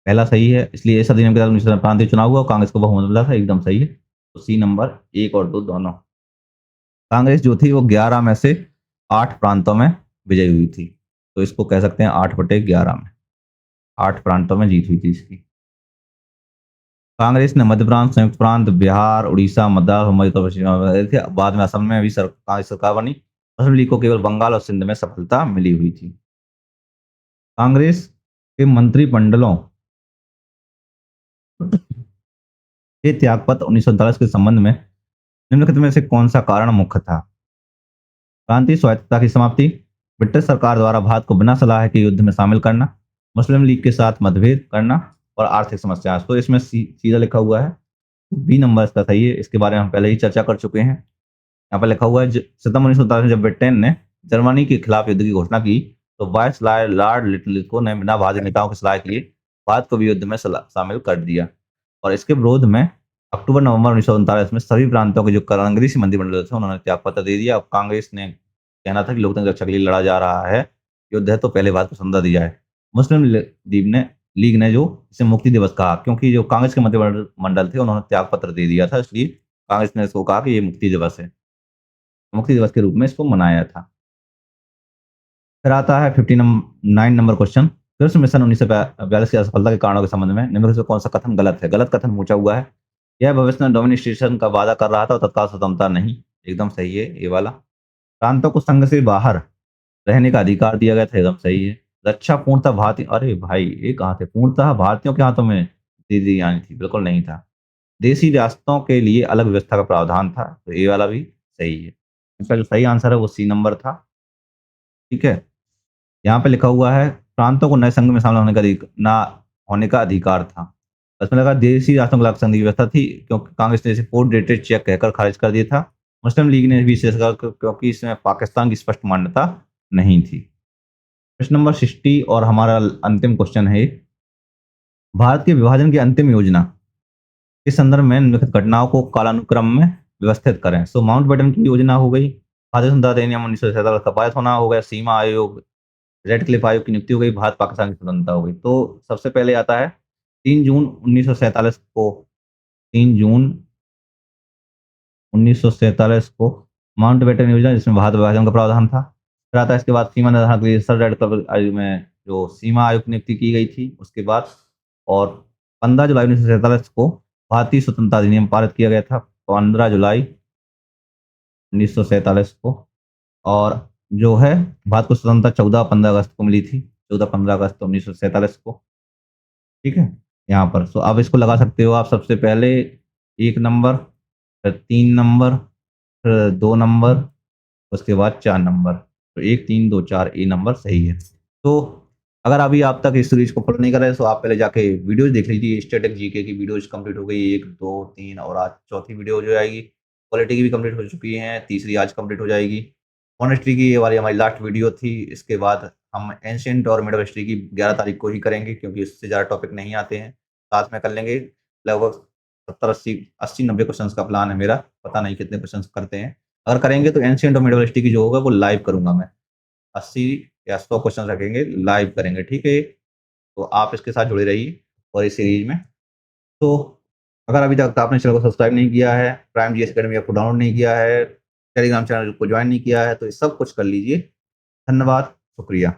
पहला सही है, इसलिए इस अधिनियम के तहत 19 प्रांतीय चुनाव हुआ और कांग्रेस को बहुमत मिला था, एकदम सही है। तो सी नंबर एक और दो दोनों। कांग्रेस जो थी वो 11 में से 8 प्रांतों में विजयी हुई थी, तो इसको कह सकते हैं 8/11 में, 8 प्रांतों में जीत हुई थी इसकी। कांग्रेस ने मध्य प्रांत, संयुक्त प्रांत, बिहार, उड़ीसा, मद्रास और मध्य प्रदेश थे। बाद में असम में भी कांग्रेस सरकार बनी। मुस्लिम लीग को केवल बंगाल और सिंध में सफलता मिली हुई थी। कांग्रेस के मंत्रिमंडलों के त्यागपत्र 1939 के संबंध में निम्नलिखित में से कौन सा कारण मुख्य था? प्रांतीय स्वायत्तता की समाप्ति, ब्रिटिश सरकार द्वारा भारत को बिना सलाह के युद्ध में शामिल करना, मुस्लिम लीग के साथ मतभेद करना और आर्थिक समस्या। तो इसमें सीधा लिखा हुआ है, बी नंबर इसका सही है। इसके बारे में हम पहले ही चर्चा कर चुके हैं। यहाँ पर लिखा हुआ है सितंबर 1947 में जब ब्रिटेन ने जर्मनी के खिलाफ युद्ध की घोषणा की तो वायसराय लॉर्ड लिटलको ने बिना भारतीय नेताओं की सलाह किए भारत को भी युद्ध में शामिल कर दिया और इसके विरोध में अक्टूबर-नवंबर 1939 में सभी प्रांतों के जो कांग्रेसी मंत्रिमंडल थे उन्होंने त्यागपत्र दे दिया। अब कांग्रेस ने कहना था कि लोकतंत्र रक्षा के लिए लड़ा जा रहा है, युद्ध है तो पहले भारत को संदा दी जाए। मुस्लिम लीग ने जो इसे मुक्ति दिवस कहा, क्योंकि जो कांग्रेस के मंत्रिमंडल थे उन्होंने त्यागपत्र दे दिया था, इसलिए कांग्रेस ने इसको कहा कि ये मुक्ति दिवस है, मुक्ति दिवस के रूप में इसको मनाया था। फिर आता है 59 नंबर क्वेश्चन, कृष्ण मिशन 1942 की असफलता के कारणों के संबंध में निम्नलिखित में कौन सा कथन गलत है? गलत कथन पूछा हुआ है। यह भविष्य में डोमिनिस्ट्रेशन का वादा कर रहा था और तत्काल स्वतंत्रता नहीं, एकदम सही है ये वाला। प्रांतों को संघ से बाहर रहने का अधिकार दिया गया था, एकदम सही है। रक्षा पूर्णतः भारतीय, अरे भाई ये कहाँ थे? पूर्णतः भारतीयों के हाथों में दे दी जानी थी, बिल्कुल नहीं था। देशी रियासतों के लिए अलग व्यवस्था का प्रावधान था, तो ये वाला भी सही है। इसका जो सही आंसर है वो सी नंबर था। ठीक है, यहाँ पे लिखा हुआ है प्रांतों को नए संघ में शामिल होने का अधिकार था। इसमें लगा देशी राष्ट्रों को अलग संघ की व्यवस्था थी, क्योंकि कांग्रेस ने इसे पोर्ट डेटेड चेक कहकर खारिज कर दिया था। मुस्लिम लीग ने भी इसे क्योंकि इसमें पाकिस्तान की स्पष्ट मान्यता नहीं थी। प्रश्न नंबर 60 और हमारा अंतिम क्वेश्चन है, भारत के विभाजन की अंतिम योजना के संदर्भ में निम्नलिखित घटनाओं को कालानुक्रम में व्यवस्थित करें। सो माउंटबेटन की योजना हो गई, भारतीय संविधान अधिनियम 1947 का पारित होना हो गया, सीमा आयोग, रेड क्लिफ आयोग की नियुक्ति हो गई, भारत पाकिस्तान की स्वतंत्रता हो गई। तो सबसे पहले आता है 3 जून 1947 को, 3 जून 1947 को माउंटबेटन योजना, जिसमें भारत विभाजन का प्रावधान था। फिर आता है इसके बाद सीमा निर्धारण के लिए सर रेड क्लब आयु में जो सीमा आयोग की नियुक्ति की गई थी उसके बाद, और 15 जुलाई 1947 को भारतीय स्वतंत्रता अधिनियम पारित किया गया था, 15 जुलाई 1947 को। और जो है भारत को स्वतंत्रता 14-15 अगस्त को मिली थी, 14-15 अगस्त 1947 को। ठीक है, यहाँ पर तो अब इसको लगा सकते हो आप। सबसे पहले 1 नंबर, फिर 3 नंबर, फिर 2 नंबर, उसके बाद 4 नंबर। तो 1, 3, 2, 4 ए नंबर सही है। तो अगर अभी आप तक इस सीरीज को फॉलो नहीं कर रहे, तो आप पहले जाके वीडियोज़ देख लीजिए। स्टैटिक जीके की वीडियोज़ कंप्लीट हो गई 1, 2, 3, और आज चौथी वीडियो जो आएगी। पॉलिटी की भी कंप्लीट हो चुकी हैं, तीसरी आज कंप्लीट हो जाएगी। मॉनेस्ट्री की ये वाली हमारी लास्ट वीडियो थी। इसके बाद हम एंशिएंट और मिडल हिस्ट्री की 11 तारीख को ही करेंगे, क्योंकि इससे ज़्यादा टॉपिक नहीं आते हैं। साथ में कर लेंगे। लगभग 70-80-90 क्वेश्चंस का प्लान है मेरा, पता नहीं कितने क्वेश्चंस करते हैं। अगर करेंगे तो एंशिएंट और मिडल हिस्ट्री की जो होगा वो लाइव करूँगा मैं। 80 या 100 क्वेश्चन रखेंगे, लाइव करेंगे, ठीक है? तो आप इसके साथ जुड़े रहिए और इस सीरीज में। तो अगर अभी तक आपने चैनल को सब्सक्राइब नहीं किया है, प्राइम जीएस अकेडमी ऐप को डाउनलोड नहीं किया है, टेलीग्राम चैनल को ज्वाइन नहीं किया है, तो ये सब कुछ कर लीजिए। धन्यवाद, शुक्रिया।